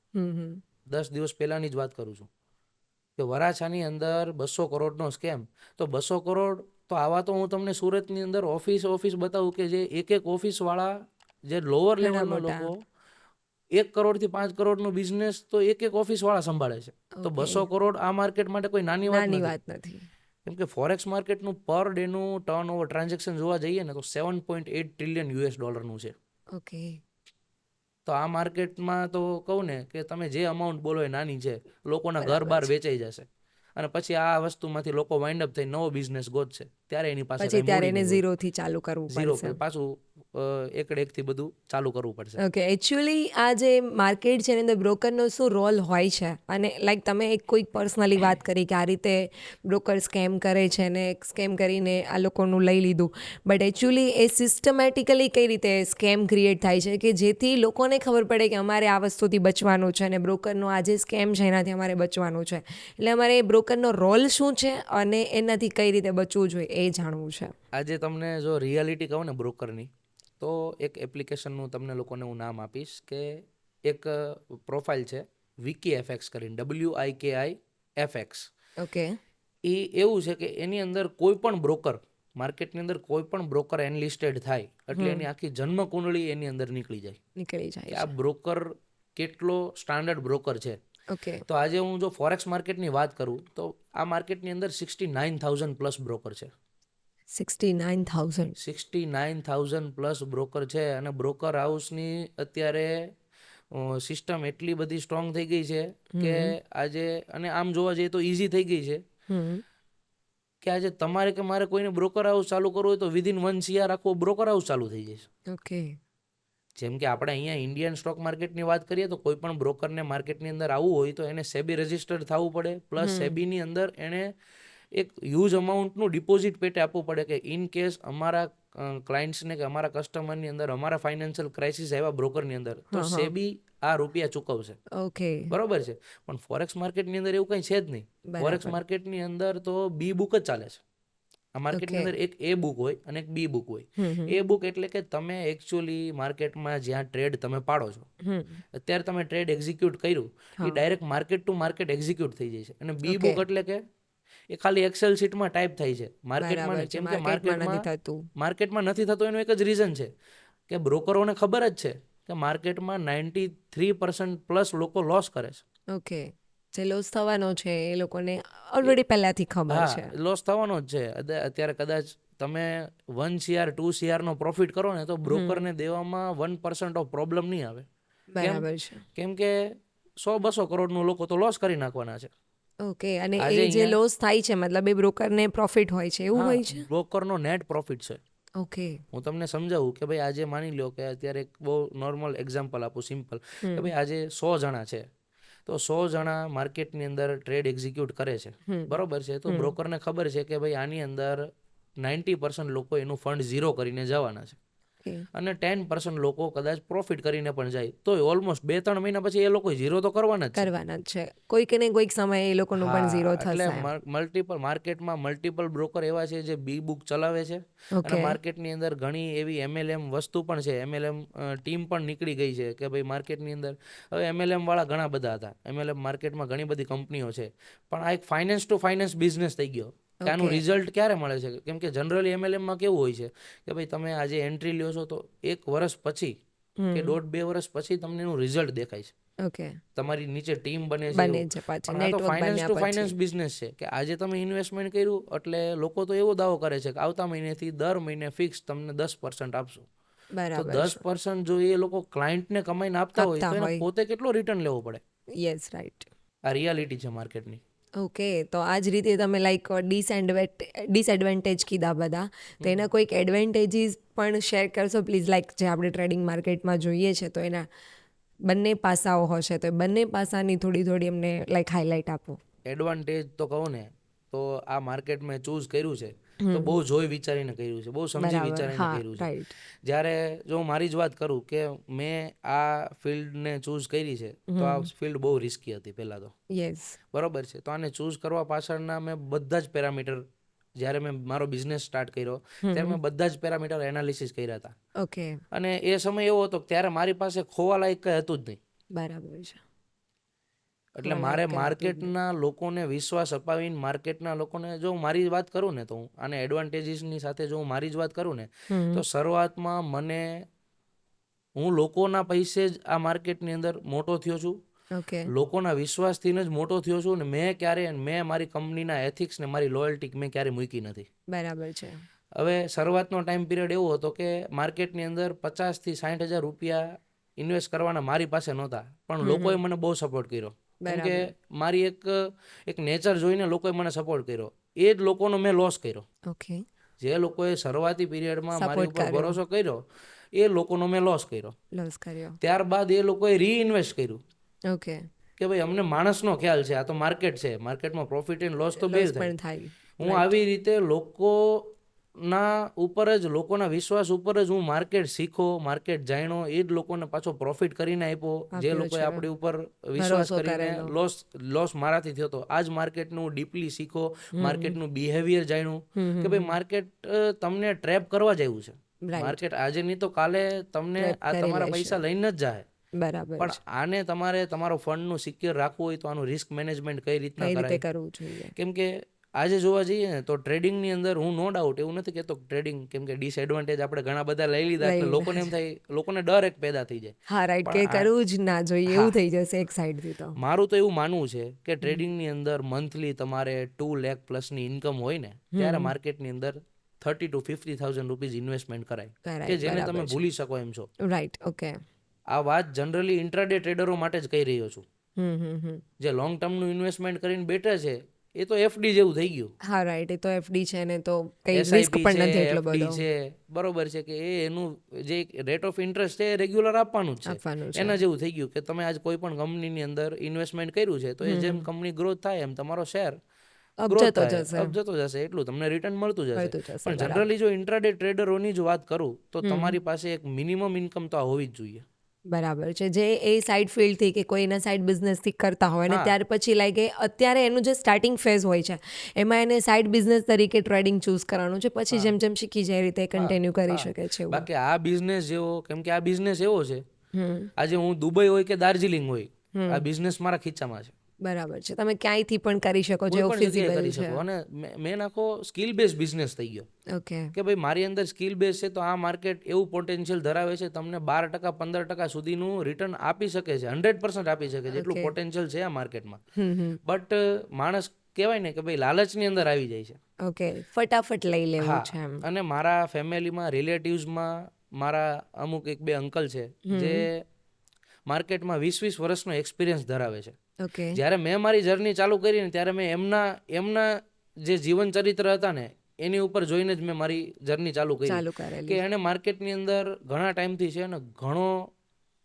10 દિવસ પહેલાની જ વાત કરું છું કે વરાછાની અંદર 200 કરોડનો સ્કેમ. તો 200 કરોડ તો આવા તો હું તમને સુરતની અંદર ઓફિસ બતાવું કે જે એક ઓફિસ વાળા, જે લોઅર લેવલના લોકો 1 કરોડથી 5 કરોડનો બિઝનેસ તો એક ઓફિસ વાળા સંભાળે છે. તો 200 કરોડ આ માર્કેટ માટે કોઈ નાની વાત નથી. કેમ કે ફોરેક્સ માર્કેટનું પર ડેનું ટર્નઓવર ટ્રાન્ઝેક્શન જોવા જઈએ ને તો $7.8 ટ્રિલિયન છે. ઓકે, તો આ માર્કેટમાં તો કહું ને કે તમે જે અમાઉન્ટ બોલો એ નાની છે, લોકોના ઘર બાર વેચાઈ જશે અને પછી આ વસ્તુમાંથી લોકો વાઇન્ડ અપ થઈ નવો બિઝનેસ ગોતશે, ત્યારે એની પાસે ઝીરોથી ચાલુ કરવું પડશે, પાછું એકથી બધું ચાલુ કરવું પડશે. ઓકે, એકચ્યુઅલી આ જે માર્કેટ છે એની અંદર બ્રોકરનો શું રોલ હોય છે, અને લાઈક તમે કોઈ પર્સનલી વાત કરી કે આ રીતે બ્રોકર સ્કેમ કરે છે ને સ્કેમ કરીને આ લોકોનું લઈ લીધું, બટ એકચ્યુઅલી એ સિસ્ટમેટિકલી કઈ રીતે સ્કેમ ક્રિએટ થાય છે કે જેથી લોકોને ખબર પડે કે અમારે આ વસ્તુથી બચવાનું છે અને બ્રોકરનો આ જે સ્કેમ છે એનાથી અમારે બચવાનું છે, એટલે અમારે બ્રોકરનો રોલ શું છે અને એનાથી કઈ રીતે બચવું જોઈએ એ જાણવું છે. આજે તમને જો રિયાલિટી કહું ને બ્રોકરની, તો એક એપ્લિકેશનનું તમને લોકોને હું નામ આપીશ કે એક પ્રોફાઇલ છે WikiFX કરીને, WIKIFX. ઓકે, એ એવું છે કે એની અંદર કોઈ પણ બ્રોકર, માર્કેટની અંદર કોઈ પણ બ્રોકર એનલિસ્ટેડ થાય એટલે એની આખી જન્મ કુંડળી એની અંદર નીકળી જાય કે આ બ્રોકર કેટલો સ્ટાન્ડર્ડ બ્રોકર છે. ઓકે, તો આજે હું જો ફોરેક્સ માર્કેટની વાત કરું તો આ માર્કેટની અંદર 69,000 પ્લસ બ્રોકર છે. 69,000 પ્લસ બ્રોકર છે અને બ્રોકર હાઉસની અત્યારે સિસ્ટમ એટલી બધી સ્ટ્રોંગ થઈ ગઈ છે કે આજે, અને આમ જોવા જઈએ તો ઈઝી થઈ ગઈ છે કે આજે તમારે કે મારે કોઈને બ્રોકર હાઉસ ચાલુ કરવું હોય તો વિધિન 1 CR આખો બ્રોકર હાઉસ ચાલુ થઈ જશે. ઓકે. જેમ કે આપણે અહીંયા ઇન્ડિયન સ્ટોક માર્કેટની વાત કરીએ તો કોઈ પણ બ્રોકરને માર્કેટની અંદર આવવું હોય તો એને સેબી રજિસ્ટર્ડ થવું પડે, પ્લસ સેબીની અંદર એને એક હ્યુજ અમાઉન્ટનું ડિપોઝિટ પેટે આપવું પડે કે ઇન કેસ અમારા ક્લાયન્ટ્સને કે અમારા કસ્ટમરની અંદર અમારા ફાઇનાન્શિયલ ક્રાઇસિસ આવ્યા બ્રોકરની અંદર તો સેબી આ રૂપિયા ચૂકવશે. ઓકે. બરોબર છે. પણ ફોરેક્સ માર્કેટની અંદર એવું કંઈ છે જ નહીં. ફોરેક્સ માર્કેટની અંદર તો બી બુક જ ચાલે છે. આ માર્કેટની અંદર એક એ બુક હોય અને એક બી બુક હોય. એ બુક એટલે કે તમે એકચ્યુઅલી માર્કેટમાં જ્યાં ટ્રેડ તમે પાડો છો, અત્યારે તમે ટ્રેડ એક્ઝિક્યુટ કર્યું એ direct market to market execute થઈ જાય છે. અને બી બુક એટલે કે એ ખાલી એક્સેલ શીટમાં ટાઈપ થાય છે માર્કેટમાં, કેમ કે માર્કેટમાં નથી થતું. એનું એક જ રીઝન છે કે બ્રોકરોને ખબર જ છે કે માર્કેટમાં 93% પ્લસ લોકો લોસ કરે છે. ઓકે. જે લોસ થવાનો છે એ લોકોને ઓલરેડી પહેલાથી ખબર છે. લોસ થવાનો જ છે. અત્યારે કદાચ તમે 1 CR 2 CR નો પ્રોફિટ કરો ને તો બ્રોકરને દેવામાં 1% ઓફ પ્રોબ્લેમ નહીં આવે. બરાબર છે. કેમ કે 100-200 કરોડનું લોકો તો લોસ કરી નાખવાના છે. ઓકે. અને એ જે લોસ થાય છે મતલબ એ બ્રોકરને પ્રોફિટ હોય છે એવું હોય છે? બ્રોકરનો નેટ પ્રોફિટ છે. ઓકે. હું તમને સમજાવું કે ભાઈ આજે માની લો કે અત્યારે એક બહુ નોર્મલ એક્ઝામ્પલ આપું, સિમ્પલ, કે ભાઈ આજે 100 જણા છે તો 100 જણા માર્કેટની અંદર ટ્રેડ એક્ઝિક્યુટ કરે છે, બરોબર છે. તો બ્રોકરને ખબર છે કે ભાઈ આની અંદર 90% લોકો એનું ફંડ ઝીરો કરીને જવાના છે અને 10% લોકો કદાચ પ્રોફિટ કરીને પણ જાય તો ઓલમોસ્ટ 2-3 મહિના પછી એ લોકો ઝીરો તો કરવાના જ છે. કોઈક ને કોઈક સમયે એ લોકોનું પણ ઝીરો થશે. એટલે માર્કેટમાં મલ્ટિપલ બ્રોકર એવા છે જે બી બુક ચલાવે છે અને માર્કેટની અંદર ઘણી એવી MLM વસ્તુ પણ છે. MLM ટીમ પણ નીકળી ગઈ છે કે ભાઈ માર્કેટની અંદર હવે MLM વાળા ઘણા બધા હતા. MLM માર્કેટમાં ઘણી બધી કંપનીઓ છે, પણ આ એક ફાઇનાન્સ ટુ ફાઇનાન્સ બિઝનેસ થઈ ગયો. કે આનું રિઝલ્ટ ક્યારે મળે છે? કેમ કે જનરલી MLMમાં કેવું હોય છે કે ભાઈ તમે આજે એન્ટ્રી લ્યો છો તો 1 વર્ષ પછી કે 1.5-2 વર્ષ પછી તમને એનું રિઝલ્ટ દેખાય છે. ઓકે. તમારી નીચે ટીમ બને છે. પણ આ તો ફાઇનાન્સ ટુ ફાઇનાન્સ બિઝનેસ છે કે આજે તમે ઇન્વેસ્ટમેન્ટ કર્યું એટલે લોકો તો એવો દાવો કરે છે કે આવતા મહિનેથી દર મહિને ફિક્સ તમને 10% આપશું. તો 10% જો એ લોકો ક્લાયન્ટને કમાઈને આપતા હોય તો એને પોતે કેટલો રિટર્ન લેવો પડે? Yes, right. આ રિયાલિટી છે માર્કેટની. ઓકે. તો આ જ રીતે તમે લાઈક ડિસએડવાન્ટેજ કીધા બધા, તો એના કોઈક એડવાન્ટેજીસ પણ શેર કરશો પ્લીઝ? લાઈક જે આપણે ટ્રેડિંગ માર્કેટમાં જોઈએ છે તો એના બંને પાસાઓ હશે તો બંને પાસાની થોડી અમને લાઈક હાઇલાઇટ આપો. એડવાન્ટેજ તો કહું ને તો આ માર્કેટ મેં ચૂઝ કર્યું છે તો બહુ જોઈ વિચારીને કર્યું છે, બહુ સમજી વિચારીને કર્યું છે. જ્યારે જો હું મારી જ વાત કરું કે મેં આ ફિલ્ડને ચૂઝ કરી છે તો આ ફિલ્ડ બહુ રિસ્કી હતી પહેલાં તો. યસ. બરોબર છે. તો આને ચૂઝ કરવા પાછળના મેં બધા જ પેરામીટર, જ્યારે મેં મારો બિઝનેસ સ્ટાર્ટ કર્યો ત્યારે મેં બધા જ પેરામીટર એનાલિસિસ કર્યા હતા. ઓકે. અને એ સમય એવો હતો કે ત્યારે મારી પાસે ખોવા લાયક કંઈ હતું જ નહીં. બરાબર છે. એટલે મારે માર્કેટના લોકોને વિશ્વાસ અપાવીને માર્કેટના લોકોને, જો હું મારી વાત કરું ને તો હું આને એડવાન્ટેજીસની સાથે જો હું મારી જ વાત કરું ને તો શરૂઆતમાં હું લોકોના પૈસે જ આ માર્કેટની અંદર મોટો થયો છું. લોકોના વિશ્વાસથી જ મોટો થયો છું અને મેં મારી કંપનીના એથિક્સ ને મારી લોયલ્ટી મેં ક્યારેય મૂકી નથી. બરાબર છે. હવે શરૂઆતનો ટાઈમ પીરિયડ એવો હતો કે માર્કેટની અંદર 50,000-60,000 રૂપિયા ઇન્વેસ્ટ કરવાના મારી પાસે નહોતા, પણ લોકોએ મને બહુ સપોર્ટ કર્યો. કેમ કે મારી એક નેચર જોઈને લોકોએ મને સપોર્ટ કર્યો. એ જ લોકોનો મેં લોસ કર્યો. જે લોકોએ શરૂઆતી પીરિયડમાં મારી ઉપર ભરોસો કર્યો એ લોકોનો મેં લોસ કર્યો. ત્યારબાદ એ લોકોએ રીઇન્વેસ્ટ કર્યું. કે ભાઈ અમને માણસનો ખ્યાલ છે, આ તો માર્કેટ છે, માર્કેટમાં પ્રોફિટ એન્ડ લોસ તો બે થાય. હું આવી રીતે લોકોના ઉપર જ, લોકોના વિશ્વાસ ઉપર જ હું માર્કેટ શીખો, માર્કેટ જાણ્યો, એ જ લોકોને પાછો પ્રોફિટ કરીને આપ્યો. જે લોકોએ આપણી ઉપર વિશ્વાસ કરીને લોસ મારાથી થયો હતો, આ જ માર્કેટનું ડીપલી શીખો, માર્કેટનું બિહેવિયર જાણ્યું કે ભાઈ માર્કેટ તમને ટ્રેપ કરવા જેવું છે. માર્કેટ આજે નહીં તો કાલે તમને આ તમારા પૈસા લઈને જ જાય. પણ આને તમારે તમારો ફંડનું સિક્યોર રાખવું હોય તો આનું રિસ્ક મેનેજમેન્ટ કઈ રીતના કરાય? કેમ કે આજે જોવા જઈએ ને તો ટ્રેડિંગની અંદર હું નો ડાઉટ એવું નથી કહેતો ટ્રેડિંગ, કેમ કે ડિસએડવાન્ટેજ આપણે ઘણા બધા લઈ લીધા એટલે લોકોને એમ થાય, લોકોને ડર એક પેદા થઈ જાય. હા, રાઈટ, કે કરવું જ ના જોઈએ એવું થઈ જશે એક સાઈડથી. તો મારું તો એવું માનવું છે કે ટ્રેડિંગની અંદર મંથલી તમારે 2 લાખ પ્લસની ઇન્કમ હોય ને ત્યારે માર્કેટની અંદર 30,000 to 50,000 રૂપીઝ ઇન્વેસ્ટમેન્ટ કરાય કે જેને તમે ભૂલી શકો એમ છો. રાઈટ. ઓકે. આ વાત જનરલી ઇન્ટ્રાડે ટ્રેડરો માટે જ કહી રહ્યો છું. જે લોંગ ટર્મનું ઇન્વેસ્ટમેન્ટ કરીને બેઠા છે એ તો એફડી જેવું થઈ ગયું. હા રાઈટ, એ તો એફડી છે ને તો કઈ રિસ્ક એસઆઈપી પણ છે, નથી એટલો એફડી બધો છે, બરોબર છે, કે એનું જે રેટ ઓફ ઇન્ટરેસ્ટ છે એ રેગ્યુલર આપવાનું જ છે. આપવાનું છે. એના જેવું થઈ ગયું કે તમે આજ કોઈ પણ કંપનીની અંદર ઇન્વેસ્ટમેન્ટ કર્યું છે તો એ જેમ કંપની ગ્રોથ થાય એમ તમારો શેર ગ્રોથ અબજતો થાય, જશે, અપ જતો જશે, એટલું તમને રિટર્ન મળતું જશે. મળતું જશે. પણ બરાબર. જનરલી જો ઇન્ટ્રાડે ટ્રેડરોની જ વાત કરું તો તમારી પાસે એક મિનિમમ ઇન્કમ તો આ હોવી જ જોઈએ. બરાબર છે, જે એ સાઇડ ફિલ્ડથી કે કોઈ એના સાઇડ બિઝનેસથી કરતા હોય અને હા. ત્યાર પછી લાઈક એ અત્યારે એનું જે સ્ટાર્ટિંગ ફેઝ હોય છે એમાં એને સાઇડ બિઝનેસ તરીકે ટ્રેડિંગ ચૂઝ કરવાનું છે, પછી જેમ જેમ શીખી જાય એ રીતે કન્ટિન્યુ કરી શકે છે એવું. બાકી આ બિઝનેસ જેવો, કેમ કે આ બિઝનેસ એવો છે, આજે હું દુબઈ હોય કે દાર્જિલિંગ હોય, આ બિઝનેસ મારા ખીચામાં છે. બરાબર છે, તમે ક્યાંયથી પણ કરી શકો છો, કોઈ એવું પણ જગ્યાએ ફિઝિબલ કરી છે. શકો. અને મેન આખો સ્કિલ બેઝ બિઝનેસ થઈ ગયો ઓકે, કે ભાઈ મારી અંદર સ્કિલ બેઝ છે તો આ માર્કેટ એવું પોટેન્શિયલ ધરાવે છે, તમને 12% 15% સુધીનું રિટર્ન આપી શકે છે, 100% આપી શકે છે, એટલું પોટેન્શિયલ છે આ માર્કેટમાં. બટ માણસ કહેવાય ને કે ભાઈ લાલચની અંદર આવી જાય છે. ઓકે, ફટાફટ લઈ લેવું છે એમ. અને મારા ફેમિલીમાં, રિલેટિવ્સમાં મારા અમુક 1-2 અંકલ છે જે માર્કેટમાં 20-20 વર્ષનો એક્સપિરિયન્સ ધરાવે છે. ઓકે, જ્યારે મેં મારી જર્ની ચાલુ કરી ને ત્યારે મેં એમના જે જીવન ચરિત્ર હતા ને એની ઉપર જોઈને જ મેં મારી જર્ની ચાલુ કરી ચાલુ કે કરેલી. એણે માર્કેટની અંદર ઘણા ટાઈમથી છે ને ઘણો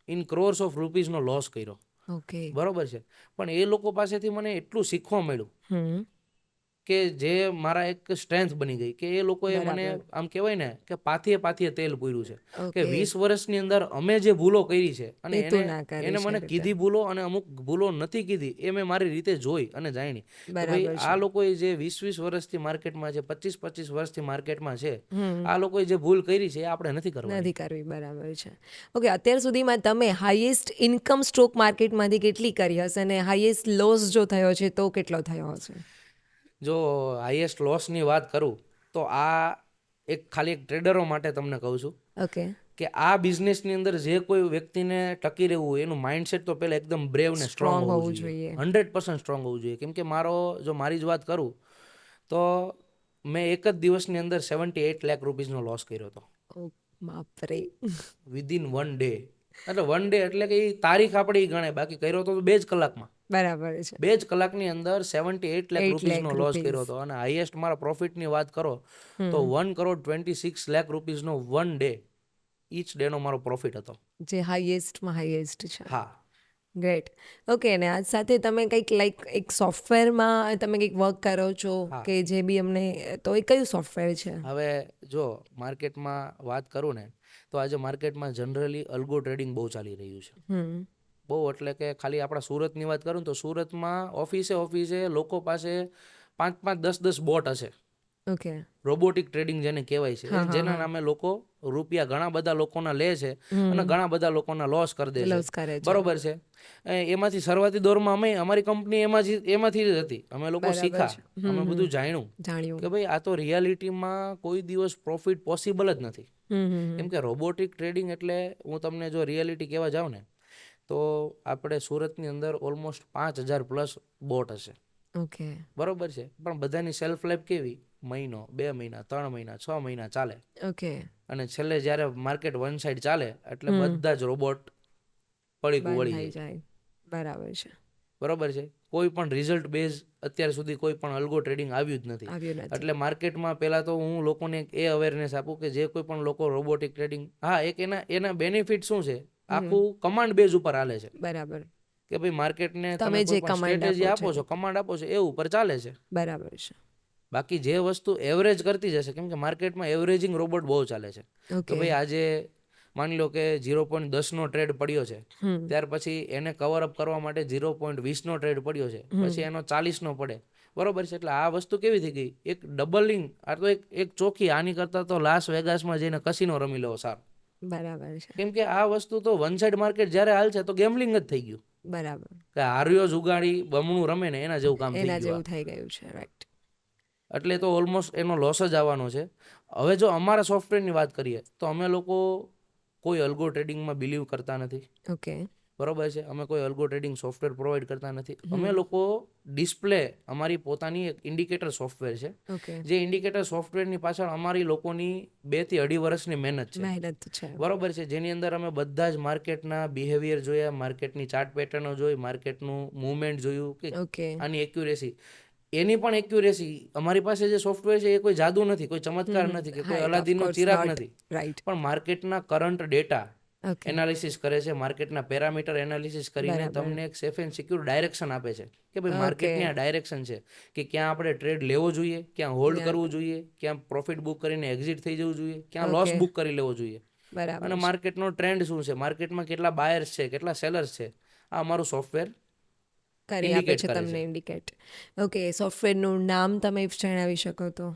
ઇન ક્રોર્સ ઓફ રૂપીઝનો લોસ કર્યો, ઓકે, બરોબર છે. પણ એ લોકો પાસેથી મને એટલું શીખવા મળ્યું કે જે મારા એક સ્ટ્રેન્થ બની ગઈ કે એ લોકોએ મને આમ કહેવાય ને કે પાથીએ તેલ પૂર્યું છે કે 20 વર્ષની અંદર અમે જે ભૂલો કરી છે અને એને મને કીધી ભૂલો અને અમુક ભૂલો નથી કીધી એ મેં મારી રીતે જોઈ અને જાણી કે ભાઈ આ લોકોએ જે 20-20 વર્ષથી માર્કેટમાં છે, 25-25 વર્ષથી માર્કેટમાં છે, આ લોકોએ જે ભૂલ કરી છે એ આપણે નથી કરવી. બરાબર છે. ઓકે, અત્યાર સુધીમાં તમે હાઈએસ્ટ ઇન્કમ સ્ટોક માર્કેટમાંથી કેટલી કરી હશે અને હાઈએસ્ટ લોસ જો થયો છે તો કેટલો થયો હશે? જો હાઈએસ્ટ લોસની વાત કરું તો આ ખાલી એક ટ્રેડરો માટે તમને કહું છું. ઓકે, કે આ બિઝનેસની અંદર જે કોઈ વ્યક્તિને ટકી રહેવું હોય એનું માઇન્ડસેટ તો પહેલા એકદમ બ્રેવ ને સ્ટ્રોંગ હોવું જોઈએ, 100% સ્ટ્રોંગ હોવું જોઈએ. કેમ કે મારી જ વાત કરું તો મેં એક જ દિવસની અંદર 78 લાખ રૂપીઝનો લોસ કર્યો હતો. બાપરે, વિધિન 1 ડે. એટલે 1 ડે એટલે કે એ તારીખ આપણે ગણાય, બાકી કર્યો તો 2 જ કલાકમાં. બરાબર છે, 2 જ કલાકની અંદર 78 લાખ રૂપીઝનો લોસ કર્યો હતો. અને હાઈએસ્ટ મારા પ્રોફિટની વાત કરો તો 1,26 લાખ રૂપીઝનો 1 ડે, ઈચ ડેનો મારો પ્રોફિટ હતો, જે હાઈએસ્ટમાં હાઈએસ્ટ છે. હા, ગ્રેટ. ઓકે, અને આજ સાથે તમે કંઈક લાઈક એક સોફ્ટવેરમાં તમે કંઈક વર્ક કરો છો કે જે બી અમને, તો એ કયું સોફ્ટવેર છે? હવે જો માર્કેટમાં વાત કરું ને તો આજે માર્કેટમાં જનરલી અલ્ગો ટ્રેડિંગ બહુ ચાલી રહ્યું છે. બહુ એટલે કે ખાલી આપણા સુરતની વાત કરું તો સુરતમાં ઓફિસે લોકો પાસે 5-5, 10-10 બોટ હશે. ઓકે, રોબોટિક ટ્રેડિંગ જેને કહેવાય છે, જેના નામે લોકો રૂપિયા ઘણા બધા લોકોના લે છે અને ઘણા બધા લોકોના લોસ કરી દે છે, બરોબર છે. એમાંથી શરૂઆતી દોરમાં અમારી કંપની એમાંથી જ હતી. અમે લોકો શીખ્યા, અમે બધું જાણ્યું કે ભાઈ આ તો રિયાલિટીમાં કોઈ દિવસ પ્રોફિટ પોસિબલ જ નથી. કેમ કે રોબોટિક ટ્રેડિંગ એટલે હું તમને જો રિયાલિટી કહેવા જાઉં ને તો આપણે સુરતની અંદર ઓલમોસ્ટ 5,000+ બોટ હશે. ઓકે, બરોબર છે. પણ બધાની સેલ્ફ લાઈફ કેવી, મહિનો, 2 મહિના, 3 મહિના, 6 મહિના ચાલે. ઓકે, અને છેલ્લે જ્યારે માર્કેટ વન સાઈડ ચાલે એટલે બધા જ રોબોટ પડીકું વળી જાય. બરાબર છે, બરોબર છે. કોઈ પણ રિઝલ્ટ બેઝ અત્યાર સુધી કોઈ પણ અલ્ગો ટ્રેડિંગ આવ્યું જ નથી. એટલે માર્કેટમાં પહેલા તો હું લોકોને એ અવેરનેસ આપું કે જે કોઈ પણ લોકો રોબોટિક ટ્રેડિંગ, હા, એક એના બેનિફિટ શું છે, આખું કમાન્ડ બેઝ ઉપર હાલે છે. બરાબર, કે ભાઈ માર્કેટને તમે જે સ્ટ્રેટેજી આપો છો, કમાન્ડ આપો છો, એ ઉપર ચાલે છે. બરાબર છે. બાકી જે વસ્તુ એવરેજ કરતી જશે, કેમ કે માર્કેટમાં એવરેજિંગ રોબોટ બહુ ચાલે છે કે ભાઈ આજે માની લો કે 0.10નો ટ્રેડ પડ્યો છે, ત્યાર પછી એને કવર અપ કરવા માટે 0.20નો ટ્રેડ પડ્યો છે, પછી એનો 40નો પડે, બરોબર છે. એટલે આ વસ્તુ કેવી થઈ ગઈ, એક ડબલિંગ. આ તો એક ચોખ્ખી, આની કરતા તો લાસ વેગાસમાં જઈને કસીનો રમી લેવો સારું. બરાબર છે. કેમ કે આ વસ્તુ તો વન સાઈડ માર્કેટ જ્યારે હાલ છે તો ગેમ્બલિંગ જ થઈ ગયું. બરાબર, કે હાર્યો જુગાડી બમણું રમે ને એના જેવું કામ થઈ ગયું છે. રાઈટ. એટલે તો ઓલમોસ્ટ એનો લોસ જ આવવાનો છે. હવે જો અમારા સોફ્ટવેરની વાત કરીએ તો અમે લોકો કોઈ અલ્ગો ટ્રેડિંગમાં બિલીવ કરતા નથી. ઓકે, બરોબર છે. અમે કોઈ અલ્ગો ટ્રેડિંગ સોફ્ટવેર પ્રોવાઈડ કરતા નથી. અમે લોકો ડિસ્પ્લે, અમારી પોતાની એક ઇન્ડિકેટર સોફ્ટવેર છે, જે ઇન્ડિકેટર સોફ્ટવેરની પાછળ અમારી લોકોની 2 થી 2.5 વર્ષની મહેનત છે, બરોબર છે. જેની અંદર અમે બધા જ માર્કેટના બિહેવિયર જોયા, માર્કેટની ચાર્ટ પેટર્નો જોઈ, માર્કેટનું મૂવમેન્ટ જોયું કે આની એક્યુરેસી. એની પણ એક્યુરેસી, અમારી પાસે જે સોફ્ટવેર છે એ કોઈ જાદુ નથી, કોઈ ચમત્કાર નથી કે કોઈ અલાદીનનો ચિરાગ નથી, રાઈટ. પણ માર્કેટના કરંટ ડેટા ઓકે. એનાલિસિસ કરે છે, માર્કેટના પેરામીટર એનાલિસિસ કરીને તમને એક સેફ એન્ડ સિક્યોર ડાયરેક્શન આપે છે કે ભાઈ માર્કેટની આ ડાયરેક્શન છે કે ક્યાં આપણે ટ્રેડ લેવો જોઈએ, ક્યાં હોલ્ડ કરવું જોઈએ, ક્યાં પ્રોફિટ બુક કરીને એક્ઝિટ થઈ જવું જોઈએ, ક્યાં લોસ બુક કરી લેવો જોઈએ, બરાબર. અને માર્કેટનો ટ્રેન્ડ શું છે, માર્કેટમાં કેટલા બાયર્સ છે, કેટલા સેલર્સ છે, આ અમારું સોફ્ટવેર કરી આપે છે તમને ઇન્ડિકેટ. ઓકે, સોફ્ટવેરનું નામ તમે જણાવી શકો તો?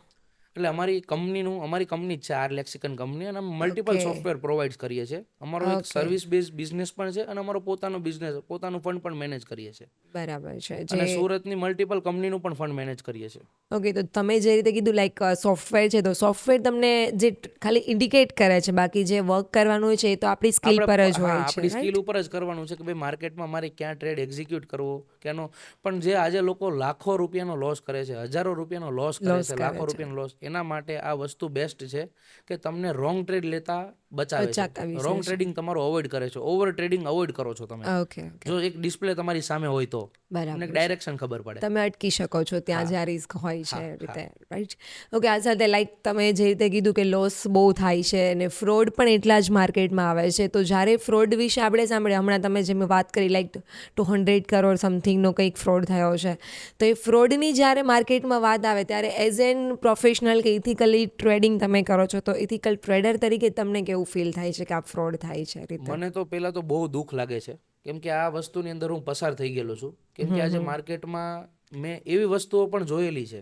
એટલે અમારી કંપની જ છે આર લેક્સિકન કંપની, અને અમે મલ્ટિપલ સોફ્ટવેર પ્રોવાઈડ કરીએ છીએ. અમારો એક સર્વિસ બેઝ બિઝનેસ પણ છે અને અમારો પોતાનો બિઝનેસ, પોતાનું ફંડ પણ મેનેજ કરીએ છીએ. બરાબર છે. અને સુરતની મલ્ટિપલ કંપનીનું પણ ફંડ મેનેજ કરીએ છીએ. ઓકે, તો તમે જે રીતે કીધું લાઈક સોફ્ટવેર છે, તો સોફ્ટવેર તમને જે ખાલી ઇન્ડિકેટ કરે છે, બાકી જે વર્ક કરવાનું છે એ તો આપણી સ્કિલ પર જ હોય છે. આપણી સ્કિલ ઉપર જ કરવાનું છે કે ભાઈ માર્કેટમાં મારે ક્યાં ટ્રેડ એક્ઝિક્યુટ કરવો, ક્યાંનો. પણ જે આજે લોકો લાખો રૂપિયાનો લોસ કરે છે, હજારો રૂપિયાનો લોસ કરે છે, લાખો રૂપિયાનો લોસ, એના માટે આ વસ્તુ બેસ્ટ છે કે તમને રોંગ ટ્રેડ લેતા બચાવે છે. રોંગ ટ્રેડિંગ તમારો અવોઇડ કરે છે, ઓવર ટ્રેડિંગ અવોઇડ કરો છો તમે. ઓકે. જો એક ડિસ્પ્લે તમારી સામે હોય તો બરાબર. ડાયરેક્શન ખબર પડે, તમે અટકી શકો છો ત્યાં જ્યાં રિસ્ક હોય છે એ રીતે, રાઈટ. ઓકે, આ સાથે લાઈક તમે જે રીતે કીધું કે લોસ બહુ થાય છે અને ફ્રોડ પણ એટલા જ માર્કેટમાં આવે છે, તો જ્યારે ફ્રોડ વિશે આપણે સાંભળીએ, હમણાં તમે જેમ વાત કરી લાઈક 200 કરોડ સમથિંગનો કંઈક ફ્રોડ થયો છે, તો એ ફ્રોડની જ્યારે માર્કેટમાં વાત આવે ત્યારે એઝ એન પ્રોફેશનલ કે ઇથિકલી ટ્રેડિંગ તમે કરો છો, તો ઇથિકલ ટ્રેડર તરીકે તમને કેવું ફીલ થાય છે કે આ ફ્રોડ થાય છે રીતે? મને તો પહેલાં તો બહુ દુઃખ લાગે છે, કેમ કે આ વસ્તુની અંદર હું પસાર થઈ ગયેલો છું. કેમ કે આજે માર્કેટમાં મેં એવી વસ્તુઓ પણ જોયેલી છે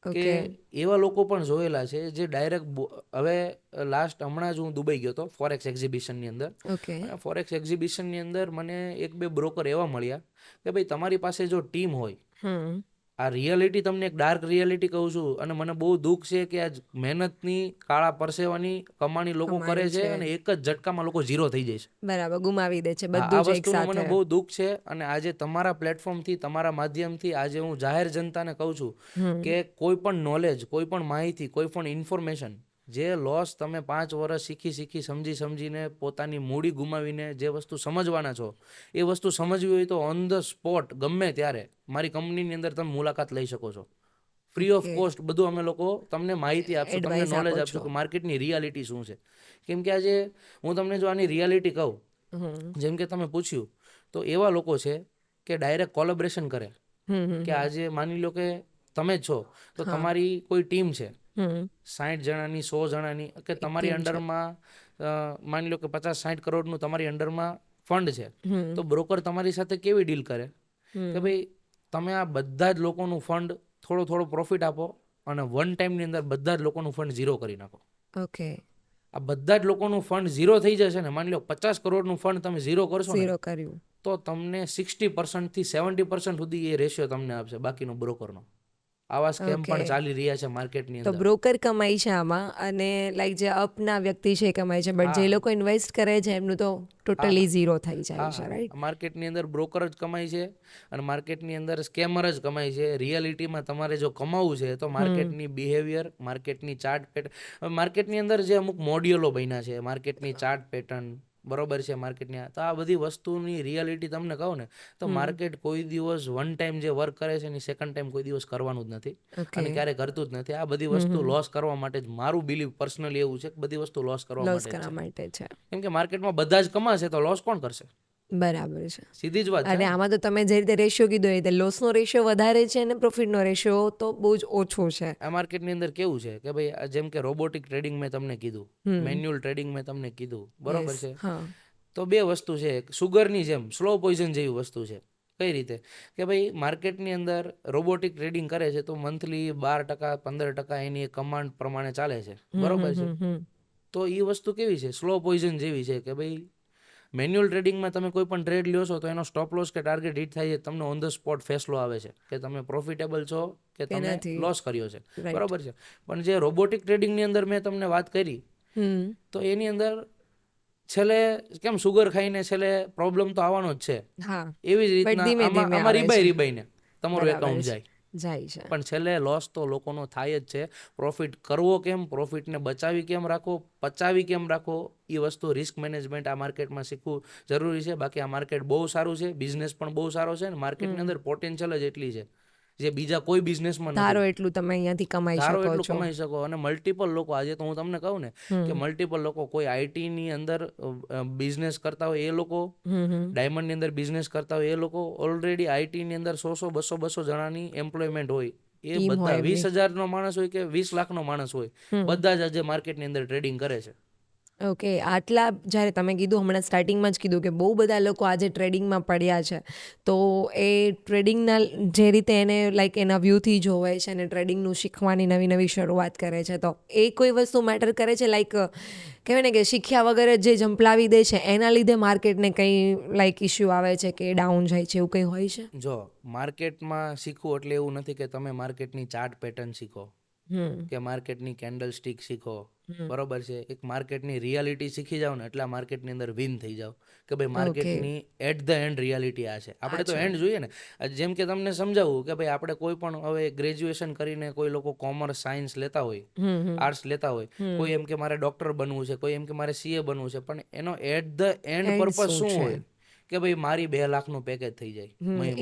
કે એવા લોકો પણ જોયેલા છે જે ડાયરેક્ટ, હવે હમણાં જ હું દુબઈ ગયો હતો ફોરેક્સ એક્ઝિબિશનની અંદર. ફોરેક્સ એક્ઝિબિશનની અંદર મને 1-2 બ્રોકર એવા મળ્યા કે ભાઈ તમારી પાસે જો ટીમ હોય, આ રિયાલિટી તમને એક ડાર્ક રિયાલિટી કહું છું, અને મને બહુ દુઃખ છે કે આજ મહેનતની, કાળા પરસેવાની કમાણી લોકો કરે છે અને એક જ ઝટકામાં લોકો ઝીરો થઈ જાય છે. બરાબર, ગુમાવી દે છે આ બધું જ એક વસ્તુનું મને સાથે. બહુ દુઃખ છે. અને આજે તમારા પ્લેટફોર્મથી, તમારા માધ્યમથી આજે હું જાહેર જનતાને કહું છું કે કોઈ પણ નોલેજ, કોઈ પણ માહિતી, કોઈ પણ ઇન્ફોર્મેશન, જે લોસ તમે 5 વર્ષ શીખી સમજીને પોતાની મૂડી ગુમાવીને જે વસ્તુ સમજવાના છો, એ વસ્તુ સમજવી હોય તો ઓન ધ સ્પોટ ગમે ત્યારે મારી કંપનીની અંદર તમે મુલાકાત લઈ શકો છો. ફ્રી ઓફ કોસ્ટ બધું અમે લોકો તમને માહિતી આપશું, તમને નોલેજ આપશું કે માર્કેટની રિયાલિટી શું છે. કેમ કે આજે હું તમને જો આની રિયાલિટી કહું, જેમ કે તમે પૂછ્યું, તો એવા લોકો છે કે ડાયરેક્ટ કોલેબોરેશન કરે કે આજે માની લો કે તમે જ છો તો તમારી કોઈ ટીમ છે 60 જણાની, 100 જણાની, કે તમારી અંડરમાં માની લો કે 50-60 કરોડનું તમારી અંડરમાં ફંડ છે, તો બ્રોકર તમારી સાથે કેવી ડીલ કરે કે ભાઈ તમે આ બધા જ લોકોનું ફંડ થોડો પ્રોફિટ આપો અને વન ટાઈમની અંદર બધા જ લોકોનું ફંડ ઝીરો કરી નાખો. ઓકે. આ બધા જ લોકોનું ફંડ ઝીરો થઈ જશે ને, માની લો 50 કરોડનું ફંડ તમે ઝીરો કરશો ને, તો તમને 60% થી 70% સુધી એ રેશિયો તમને આપશે બાકીનો બ્રોકરનો. આવા સ્કેમ પણ ચાલી રહ્યા છે માર્કેટની અંદર. તો બ્રોકર કમાય છે આમાં, અને લાઈક જે અપના વ્યક્તિ છે એ કમાય છે, બટ જે લોકો ઇન્વેસ્ટ કરે છે એમનું તો ટોટલી ઝીરો થઈ જાય છે, રાઈટ? માર્કેટની અંદર બ્રોકર જ કમાય છે અને માર્કેટની અંદર સ્કેમર જ કમાય છે. રિયાલિટીમાં તમારે જો કમાવું છે તો માર્કેટની બિહેવિયર, માર્કેટની ચાર્ટ પેટર્ન, માર્કેટની અંદર જે અમુક મોડ્યુલો બન્યા છે, માર્કેટની ચાર્ટ પેટર્ન, બરોબર છે, માર્કેટની, તો આ બધી વસ્તુની રિયાલિટી તમને કહું ને તો માર્કેટ કોઈ દિવસ વન ટાઈમ જે વર્ક કરે છે એની સેકન્ડ ટાઈમ કોઈ દિવસ કરવાનું જ નથી અને ક્યારે કરતું જ નથી. આ બધી વસ્તુ લોસ કરવા માટે જ, મારું બિલીવ પર્સનલી એવું છે કે બધી વસ્તુ લોસ કરવા માટે છે. કેમ કે માર્કેટમાં બધા જ કમાશે તો લોસ કોણ કરશે? બરાબર છે, સીધી જ વાત. અને આમાં તો તમે જે રીતે રેશિયો કીધો એ રીતે લોસનો રેશિયો વધારે છે અને પ્રોફિટનો રેશિયો તો બહુ જ ઓછો છે. આ માર્કેટની અંદર કેવું છે કે ભાઈ જેમ કે રોબોટિક ટ્રેડિંગ મેં તમને કીધું, મેન્યુઅલ ટ્રેડિંગ મેં તમને કીધું, બરોબર છે, તો બે વસ્તુ છે, સુગરની જેમ સ્લો પોઈઝન જેવી વસ્તુ છે. કઈ રીતે કે ભાઈ માર્કેટની અંદર રોબોટિક ટ્રેડિંગ કરે છે તો મંથલી 12%, 15% એની કમાન્ડ પ્રમાણે ચાલે છે, બરોબર છે. તો એ વસ્તુ કેવી છે? સ્લો પોઈઝન જેવી છે કે ભાઈ મેન્યુઅલ ટ્રેડિંગમાં તમે કોઈ પણ ટ્રેડ લ્યો છો તો એનો સ્ટોપ લોસ કે ટાર્ગેટ હિટ થાય છે, તમને ઓન ધ સ્પોટ ફેસલો આવે છે કે તમે પ્રોફિટેબલ છો કે તમે લોસ કર્યો છે, બરોબર છે. પણ જે રોબોટિક ટ્રેડિંગની અંદર મેં તમને વાત કરી તો એની અંદર છેલ્લે કેમ સુગર ખાઈને છેલ્લે પ્રોબ્લેમ તો આવવાનો જ છે, એવી જ રીતના આમાં રીબાઈને તમારું એકાઉન્ટ જાય છે, પણ છેલ્લે લોસ તો લોકોનો થાય જ છે. પ્રોફિટ કરવો કેમ, પ્રોફિટને બચાવી કેમ રાખો, પચાવી કેમ રાખો, એ વસ્તુ રિસ્ક મેનેજમેન્ટ આ માર્કેટમાં શીખવું જરૂરી છે. બાકી આ માર્કેટ બહુ સારું છે, બિઝનેસ પણ બહુ સારો છે અને માર્કેટની અંદર પોટેન્શિયલ જ એટલી છે. જે બીજા કોઈ બિઝનેસમાં નથી. ધારો એટલું તમે અહીંયાથી કમાઈ ધારો શકો એટલું છો. કમાઈ શકો. અને મલ્ટિપલ લોકો, આજે તો હું તમને કહું ને કે મલ્ટિપલ લોકો, કોઈ આઈટી ની અંદર બિઝનેસ કરતા હોય એ લોકો, ડાયમંડ ની અંદર બિઝનેસ કરતા હોય એ લોકો, ઓલરેડી આઈટી ની અંદર 100 200 જણાની એમ્પ્લોયમેન્ટ હોય. એ Team બધા હોય એમની. 20,000 નો માણસ હોય કે 20 લાખ નો માણસ હોય, બધા જ આજે માર્કેટની અંદર ટ્રેડિંગ કરે છે. ઓકે, આટલા જ્યારે તમે કીધું હમણાં સ્ટાર્ટિંગમાં જ કીધું કે બહુ બધા લોકો આજે ટ્રેડિંગમાં પડ્યા છે, તો એ ટ્રેડિંગના જે રીતે એને લાઈક એના વ્યૂથી જોવે છે અને ટ્રેડિંગનું શીખવાની નવી નવી શરૂઆત કરે છે, તો એ કોઈ વસ્તુ મેટર કરે છે? લાઈક કહેવાય ને કે શીખ્યા વગર જે જંપલાવી દે છે એના લીધે માર્કેટને કંઈ લાઈક ઇસ્યુ આવે છે કે ડાઉન જાય છે, એવું કંઈ હોય છે? જો માર્કેટમાં શીખવું એટલે એવું નથી કે તમે માર્કેટની ચાર્ટ પેટર્ન શીખો કે માર્કેટની કેન્ડલ સ્ટિક શીખો, બરોબર છે. એક માર્કેટની રિયાલિટી શીખી જાઓ ને એટલે માર્કેટની અંદર વિન થઈ જાઓ કે ભાઈ માર્કેટની એટ ધ એન્ડ રિયાલિટી આ છે. આપણે તો એન્ડ જોઈએ ને. જેમ કે તમને સમજાવું કે ભાઈ આપણે કોઈ પણ હવે ગ્રેજ્યુએશન કરીને કોઈ લોકો કોમર્સ સાયન્સ લેતા હોય, આર્ટ્સ લેતા હોય, કોઈ એમ કે મારે ડોક્ટર બનવું છે, કોઈ એમ કે મારે સીએ બનવું છે, પણ એનો એટ ધ એન્ડ પર્પઝ શું હોય કે ભાઈ મારી 2 લાખનું પેકેજ થઈ જાય,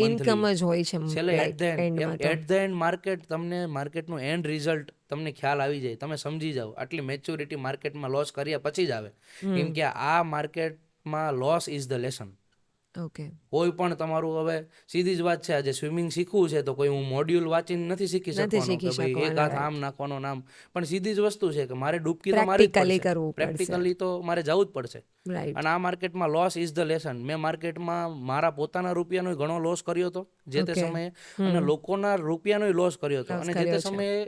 ઇન્કમ જ હોય છે છેલ્લે એટ ધ એન્ડ માર્કેટ, તમને માર્કેટનું એન્ડ રિઝલ્ટ તમને ખ્યાલ આવી જાય, તમે સમજી જાઓ. આટલી મેચ્યોરિટી માર્કેટમાં લોસ કર્યા પછી જ આવે, કેમ કે આ માર્કેટમાં loss is the lesson. Okay, કોઈ પણ તમારું, હવે સીધી જ વાત છે, આજે સ્વિમિંગ શીખવું છે તો કોઈ હું મોડ્યુલ વાંચીને નથી શીખી શકવાનો કે ભાઈ એક હાથ આમ નાખવાનો નામ, પણ સીધી જ વસ્તુ છે કે મારે ડૂબકી તો મારી જ પડશે, પ્રેક્ટિકલી તો મારે જવું જ પડશે. અને આ માર્કેટમાં લોસ ઇઝ ધ લેસન. મેં માર્કેટમાં મારા પોતાના રૂપિયાનો ઘણો લોસ કર્યો હતો જે તે સમયે, અને લોકોના રૂપિયાનો લોસ કર્યો હતો, અને જે તે સમયે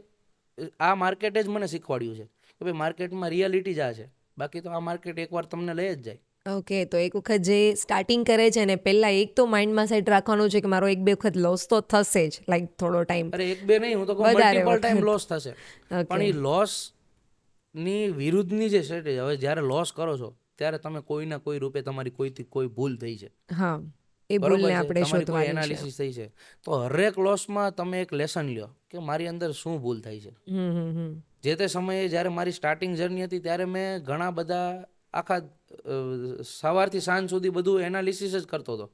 આ માર્કેટે જ મને શીખવાડ્યું છે કે ભાઈ માર્કેટમાં રિયાલિટી જ આ છે, બાકી તો આ માર્કેટ એકવાર તમને લઈ જ જાય. ઓકે, તો એક વખત જે સ્ટાર્ટિંગ કરે છે ને પહેલાં એક તો માઇન્ડમાં સેટ રાખવાનું છે કે મારો 1-2 વખત લોસ તો થશે જ, લાઈક થોડો ટાઈમ. અરે 1-2 નહીં, હું તો કહું મલ્ટિપલ ટાઈમ લોસ થશે, પણ એ લોસ ની વિરુદ્ધની જે સ્ટ્રેટેજી, હવે જ્યારે લોસ કરો છો ત્યારે તમે કોઈના કોઈ રૂપે તમારી કોઈથી કોઈ ભૂલ થઈ છે, હા, એ ભૂલને આપણે તમારી કોઈ શોધવાની છે. એનાલિસિસ થઈ છે, તો હરેક લોસમાં તમે એક લેસન લ્યો કે મારી અંદર શું ભૂલ થઈ છે. જે તે સમયે જ્યારે મારી સ્ટાર્ટિંગ જર્ની હતી ત્યારે મેં ઘણા બધા આખા સવારથી સાંજ સુધી બધું એનાલિસિસ જ કરતો હતો,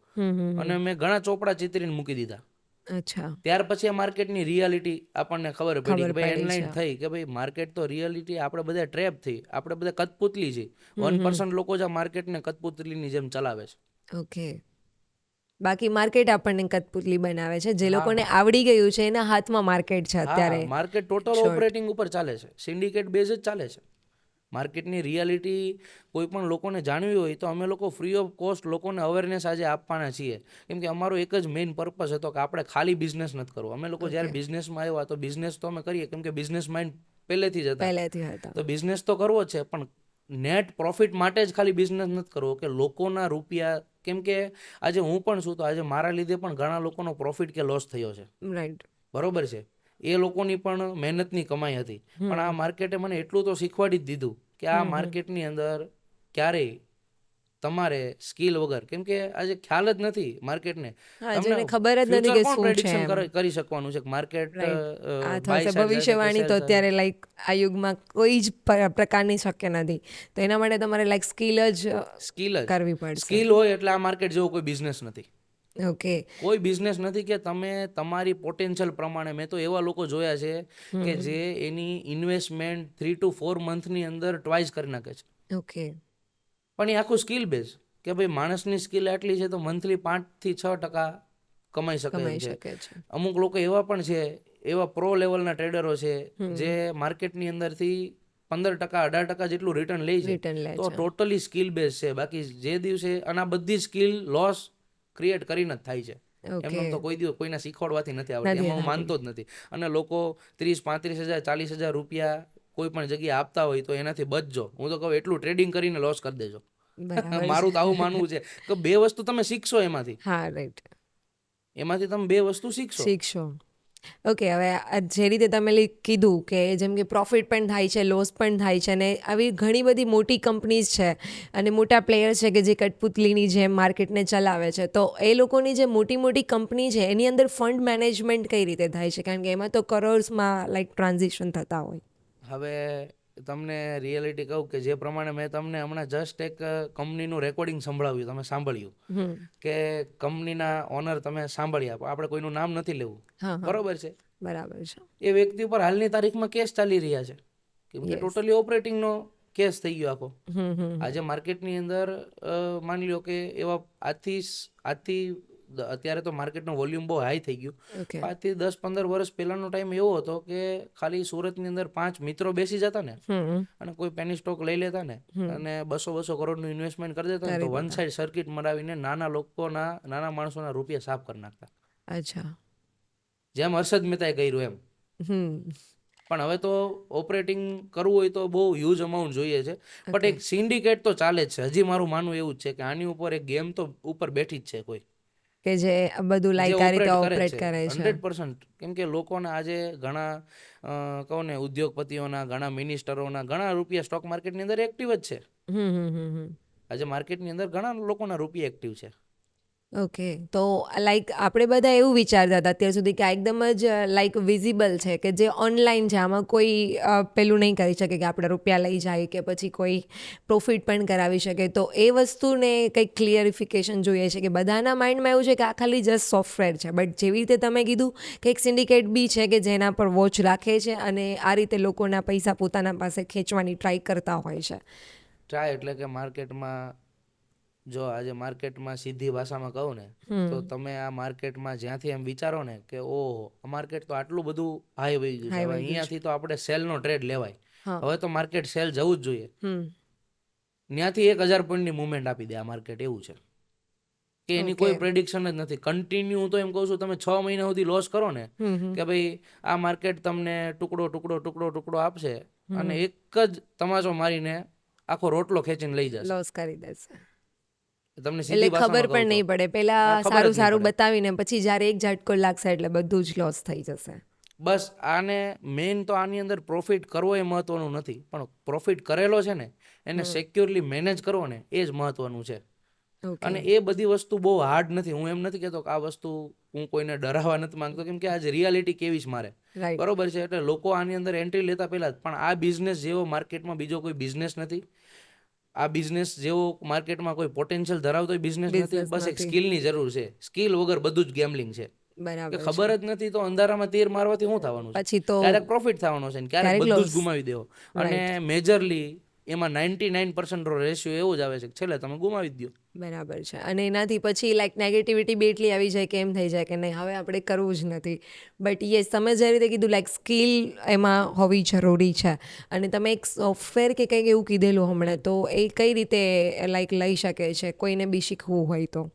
અને મેં ઘણા ચોપડા ચિતરીને મૂકી દીધા. અચ્છા, ત્યાર પછી આ માર્કેટની રિયાલિટી આપણને ખબર પડી કે ભાઈ એનલાઇન થઈ કે ભાઈ માર્કેટ તો રિયાલિટી, આપણે બધા ટ્રેપ થઈ, આપણે બધા કઠપુતલી છે. 1% લોકો જ આ માર્કેટને કઠપુતલીની જેમ ચલાવે છે. ઓકે, બાકી માર્કેટ આપણને કઠપુતલી બનાવે છે. જે લોકોને આવડી ગયું છે એના હાથમાં માર્કેટ છે અત્યારે. માર્કેટ ટોટલ ઓપરેટિંગ ઉપર ચાલે છે, સિન્ડિકેટ બેઝ જ ચાલે છે. માર્કેટની રિયાલિટી કોઈ પણ લોકોને જાણવી હોય તો અમે લોકો ફ્રી ઓફ કોસ્ટ લોકોને અવેરનેસ આજે આપવાના છીએ, કેમ કે અમારો એક જ મેઇન પર્પઝ હતો કે આપણે ખાલી બિઝનેસ નથી કરવો. અમે લોકો જ્યારે બિઝનેસમાં આવ્યા તો બિઝનેસ તો અમે કરીએ કેમ કે બિઝનેસ માઇન્ડ પહેલેથી જ હતા, તો બિઝનેસ તો કરવો જ છે, પણ નેટ પ્રોફિટ માટે જ ખાલી બિઝનેસ નથી કરવો કે લોકોના રૂપિયા, કેમ કે આજે હું પણ છું તો આજે મારા લીધે પણ ઘણા લોકોનો પ્રોફિટ કે લોસ થયો છે, રાઈટ, બરોબર છે. એ લોકોની પણ મહેનતની કમાઈ હતી, પણ આ માર્કેટે મને એટલું તો શીખવાડી જ દીધું કે આ માર્કેટની અંદર ક્યારેય તમારે સ્કિલ વગર, કેમ કે આજે ખ્યાલ જ નથી માર્કેટને, તમને ખબર જ નથી કે શું પ્રેડિક્શન કરી શકવાનું છે માર્કેટ ભવિષ્યવાણી તો અત્યારે લાઈક આ યુગમાં કોઈ જ પ્રકારની શક્ય નથી, તો એના માટે તમારે લાઈક સ્કિલ જ કરવી પડશે. સ્કિલ હોય એટલે આ માર્કેટ જેવો કોઈ બિઝનેસ નથી. ઓકે, કોઈ બિઝનેસ નથી કે તમે તમારી પોટેન્શિયલ પ્રમાણે, મેં તો એવા લોકો જોયા છે કે જે એની ઇન્વેસ્ટમેન્ટ 3 to 4 મંથની અંદર ટ્વાઇસ કરી નાખે છે. ઓકે, પણ એ આખું સ્કિલ બેઝ કે ભાઈ માણસની સ્કિલ આટલી છે તો મંથલી 5 થી 6% કમાઈ શકે છે. અમુક લોકો એવા પણ છે, એવા પ્રો લેવલના ટ્રેડરો છે જે માર્કેટની અંદરથી 15% 18% જેટલું રિટર્ન લે છે, તો ટોટલી સ્કિલ બેઝ છે. બાકી જે દિવસે, અને આ બધી સ્કિલ લોસ ક્રિએટ કરીને જ થાય છે, એમનો તો કોઈ દિવસ કોઈના શીખવાડવાથી નથી આવડતી, એમાં હું માનતો જ નથી. અને લોકો 30-35 હજાર 40 હજાર રૂપિયા કોઈ પણ જગ્યાએ આપતા હોય તો એનાથી બચજો. હું તો કહું એટલું ટ્રેડિંગ કરીને લોસ કરી દેજો. મારું તો આવું માનવું છે કે 2 વસ્તુ તમે શીખશો એમાંથી. હા, રાઈટ, એમાંથી તમે 2 વસ્તુ શીખશો. ઓકે, હવે જે રીતે તમે કીધું કે જેમ કે પ્રોફિટ પણ થાય છે, લોસ પણ થાય છે, અને આવી ઘણી બધી મોટી કંપનીઝ છે અને મોટા પ્લેયર છે કે જે કઠપુતલીની જેમ માર્કેટને ચલાવે છે, તો એ લોકોની જે મોટી મોટી કંપની છે એની અંદર ફંડ મેનેજમેન્ટ કઈ રીતે થાય છે? કારણ કે એમાં તો કરોડ્સમાં લાઈક ટ્રાન્ઝેક્શન થતા હોય. હવે તમને રિયાલિટી કહું કે જે પ્રમાણે મેં તમને હમણાં જસ્ટ એક કંપનીનું રેકોર્ડિંગ સંભળાવ્યું, તમે સાંભળ્યું કે કંપનીના ઓનર તમે સાંભળ્યા, આપણે કોઈનું નામ નથી લેવું, બરોબર છે, બરાબર છે. એ વ્યક્તિ ઉપર હાલની તારીખમાં કેસ ચાલી રહ્યા છે, કેમ કે ટોટલી ઓપરેટિંગનો કેસ થઈ ગયો આખો. આજે માર્કેટની અંદર માની લો કે એવા આજથી અત્યારે તો માર્કેટનો વોલ્યુમ બહુ હાઈ થઈ ગયું. 5 થી 10-15 વર્ષ પહેલાનો ટાઈમ એવો હતો કે ખાલી સુરતની અંદર 5 મિત્રો બેસી જતા ને અને કોઈ પેની સ્ટોક લઈ લેતા ને અને 200 કરોડનું ઇન્વેસ્ટમેન્ટ કરી દેતા ને તો વન સાઈડ સર્કિટ મરાવીને નાના માણસોના રૂપિયા સાફ કરી નાખતા. અચ્છા. જેમ હર્ષદ મહેતાએ કર્યું એમ. પણ હવે તો ઓપરેટિંગ કરવું હોય તો બહુ હ્યુજ અમાઉન્ટ જોઈએ છે, બટ એક સિન્ડિકેટ તો ચાલે જ છે. હજી મારું માનવું એવું જ છે કે આની ઉપર એક ગેમ તો ઉપર બેઠી જ છે કોઈ કે જે બધું લાઈક આ રીતે ઓપરેટ કરે છે. 100%. કેમ કે લોકોના આજે ઘણા કહું ને ઉદ્યોગપતિઓના, ઘણા મિનિસ્ટરોના ઘણા રૂપિયા સ્ટોક માર્કેટની અંદર એક્ટિવ જ છે. આજે માર્કેટની અંદર ઘણા લોકોના રૂપિયા એક્ટિવ છે. ઓકે, તો લાઈક આપણે બધા એવું વિચારતા હતા અત્યાર સુધી કે આ એકદમ જ લાઈક વિઝિબલ છે કે જે ઓનલાઈન છે, આમાં કોઈ પેલું નહીં કરી શકે કે આપણે રૂપિયા લઈ જાય કે પછી કોઈ પ્રોફિટ પણ કરાવી શકે. તો એ વસ્તુને કંઈક ક્લિયરિફિકેશન જોઈએ છે કે બધાના માઇન્ડમાં એવું છે કે આ ખાલી જસ્ટ સોફ્ટવેર છે, બટ જેવી રીતે તમે કીધું કે એક સિન્ડિકેટ બી છે કે જેના પર વોચ રાખે છે અને આ રીતે લોકોના પૈસા પોતાના પાસે ખેંચવાની ટ્રાય કરતા હોય છે. ટ્રાય એટલે કે માર્કેટમાં, જો આજે માર્કેટમાં સીધી ભાષામાં કહું ને તો તમે આ માર્કેટમાં જ્યાંથી એમ વિચારો ને કે ઓહો આ માર્કેટ તો આટલું બધું હાઈ વહી ગયું છે, હવે અહીંયાથી તો આપણે સેલનો ટ્રેડ લેવાય, હવે તો માર્કેટ સેલ જવું જ જોઈએ, ત્યાંથી 1000 પોઈન્ટની મુવમેન્ટ આપી દે આ માર્કેટ. એવું છે કે એની કોઈ પ્રેડિક્શન જ નથી. કન્ટિન્યુ હું તો એમ કહું છું, તમે 6 મહિના સુધી લોસ કરો ને કે ભાઈ આ માર્કેટ તમને ટુકડો આપશે અને એક જ તમાચો મારીને આખો રોટલો ખેંચીને લઈ જશે, લોસ કરી દેશે. તમને એટલે ખબર પણ નહીં પડે, પેલા સારું બતાવીને પછી જ્યારે એક ઝટકો લાગશે એટલે બધું જ લોસ થઈ જશે. બસ આને મેઇન તો આની અંદર પ્રોફિટ કરવો એ મહત્વનું નથી, પણ પ્રોફિટ કરેલો છે ને એને સિક્યોરલી મેનેજ કરવો ને એ જ મહત્વનું છે. અને એ બધી વસ્તુ બહુ હાર્ડ નથી. હું એમ નથી કહેતો કે આ વસ્તુ હું કોઈને ડરાવવા નથી માંગતો, કેમ કે આજે રિયાલિટી કેવી છે મારે, બરોબર છે. એટલે લોકો આની અંદર એન્ટ્રી લેતા પહેલા પણ આ બિઝનેસ જેવો માર્કેટમાં બીજો કોઈ બિઝનેસ નથી, આ બિઝનેસ જેવો માર્કેટમાં કોઈ પોટેન્શિયલ ધરાવતો બિઝનેસ નથી. બસ એક સ્કિલની જરૂર છે. સ્કિલ વગર બધું જ ગેમ્બલિંગ છે. ખબર જ નથી તો અંધારામાં તીર મારવાથી શું થવાનું છે? પછી તો ક્યારેક પ્રોફિટ થવાનો છે, ક્યારેક બધું જ ગુમાવી દેવો. અને મેજરલી એમાં 99% રેશિયો એવો જ આવે છે છેલ્લે તમે ગુમાવી જ દો. બરાબર છે. અને એનાથી પછી લાઈક નેગેટિવિટી બી એટલી આવી જાય કે એમ થઈ જાય કે નહીં હવે આપણે કરવું જ નથી. બટ યસ, તમે જે રીતે કીધું લાઈક સ્કિલ એમાં હોવી જરૂરી છે. અને તમે એક સોફ્ટવેર કે કંઈક એવું કીધેલું હમણાં, તો એ કઈ રીતે લાઈક લઈ શકે છે કોઈને બી શીખવું હોય તો?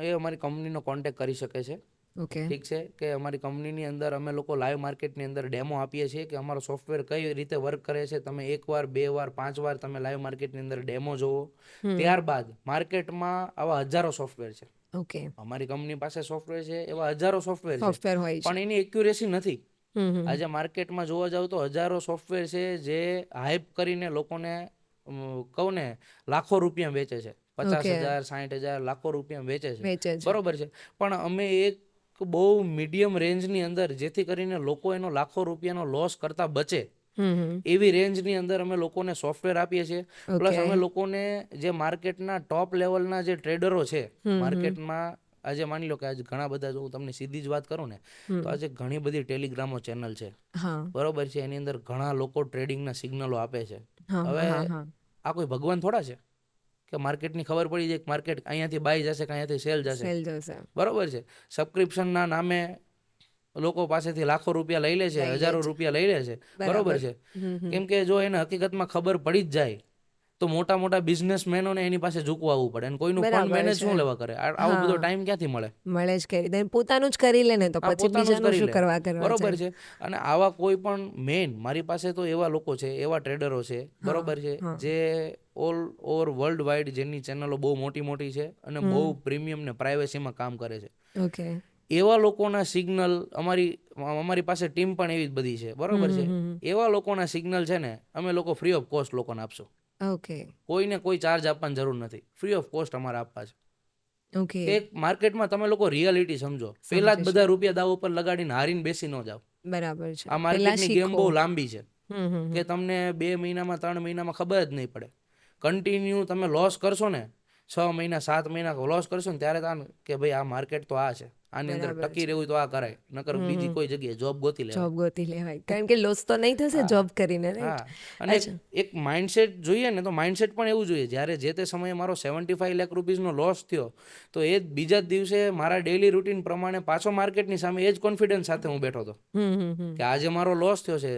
એ અમારી કંપનીનો કોન્ટેક્ટ કરી શકે છે. ઓકે, ઠીક છે કે અમારી કંપનીની અંદર અમે લોકો લાઈવ માર્કેટની અંદર ડેમો આપીએ છીએ કે અમારો સોફ્ટવેર કઈ રીતે વર્ક કરે છે. તમે 1 વાર 2 વાર 5 વાર તમે લાઈવ માર્કેટની અંદર ડેમો જોવો. ત્યારબાદ માર્કેટમાં આવા હજારો સોફ્ટવેર છે. ઓકે, અમારી કંપની પાસે સોફ્ટવેર છે, એવા હજારો સોફ્ટવેર છે, પણ એની એક્યુરેસી નથી. આજે માર્કેટમાં જોવા જાવ તો હજારો સોફ્ટવેર છે જે હાઈપ કરીને લોકોને કહું ને લાખો રૂપિયા વેચે છે, 50,000 60,000 લાખો રૂપિયા વેચે છે, બરોબર છે. પણ અમે એક બહુ મીડિયમ રેન્જની અંદર, જેથી કરીને લોકો એનો લાખો રૂપિયાનો લોસ કરતા બચે એવી રેન્જની અંદર અમે લોકોને સોફ્ટવેર આપીએ છીએ. પ્લસ અમે લોકોને જે માર્કેટના ટોપ લેવલના જે ટ્રેડરો છે માર્કેટમાં, આજે માની લો કે આજે ઘણા બધા, જો હું તમને સીધી જ વાત કરું ને તો આજે ઘણી બધી ટેલિગ્રામો ચેનલ છે, બરોબર છે, એની અંદર ઘણા લોકો ટ્રેડિંગના સિગ્નલો આપે છે. હવે આ કોઈ ભગવાન થોડા છે કે માર્કેટની ખબર પડી જાય કે માર્કેટ અહીંયાથી બાય જશે કે અહીંયાથી સેલ જશે, બરોબર છે. સબસ્ક્રિપ્શનના નામે લોકો પાસેથી લાખો રૂપિયા લઈ લે છે, હજારો રૂપિયા લઈ લે છે, બરોબર છે. કેમ કે જો એને હકીકતમાં ખબર પડી જ જાય તો મોટા મોટા બિઝનેસમેનોને એની પાસે ઝૂકવા આવવું પડે, અને કોઈનું ફંડ મેનેજ શું લેવા કરે? આવો બધો ટાઈમ ક્યાંથી મળે જ કરી દે, પોતાનું જ કરી લે ને તો પછી બીજાનું શું કરવા, બરોબર છે. અને આવા કોઈ પણ મેઇન મારી પાસે તો એવા લોકો છે, એવા ટ્રેડરો છે, બરોબર છે, જે ઓલ ઓવર વર્લ્ડ વાઇડ જેની ચેનલો બહુ મોટી છે અને બહુ પ્રીમિયમ ને પ્રાઇવેસીમાં કામ કરે છે. ઓકે, એવા લોકોના સિગ્નલ અમારી પાસે ટીમ પણ એવી જ બધી છે, બરોબર છે. એવા લોકોના સિગ્નલ છે ને અમે લોકો ફ્રી ઓફ કોસ્ટ લોકોને આપશો. ઓકે, કોઈને કોઈ ચાર્જ આપવાની જરૂર નથી, ફ્રી ઓફ કોસ્ટ અમારે આપવા છે. ઓકે, એક માર્કેટમાં તમે લોકો રિયાલિટી સમજો, પહેલા જ બધા રૂપિયા દાવ ઉપર લગાડીને હારીને બેસી ન જાવ. બરાબર છે. આ માર્કેટની ગેમ બહુ લાંબી છે. કે તમને 2 મહિનામાં 3 મહિનામાં ખબર જ નહીં પડે. કન્ટિન્યુ તમે લોસ કરશો ને 6 મહિના 7 મહિના લોસ કરશો ને ત્યારે તાન કે ભાઈ આ માર્કેટ તો આ છે, આની અંદર ટકી રહેવું તો આ કરાય, નકર બીજી કોઈ જગ્યાએ જોબ ગોતી લેવાય. જોબ ગોતી લેવાય, કારણ કે લોસ તો નહીં થશે જોબ કરીને, રાઈટ? હા, અને એક માઇન્ડસેટ જોઈએ ને, તો માઇન્ડસેટ પણ એવું જોઈએ, જ્યારે જે તે સમયે મારો 75 લાખ રૂપીઝનો લોસ થયો તો એ બીજા જ દિવસે મારા ડેઇલી રૂટીન પ્રમાણે પાછો માર્કેટની સામે એ જ કોન્ફિડન્સ સાથે હું બેઠો હતો કે આજે મારો લોસ થયો છે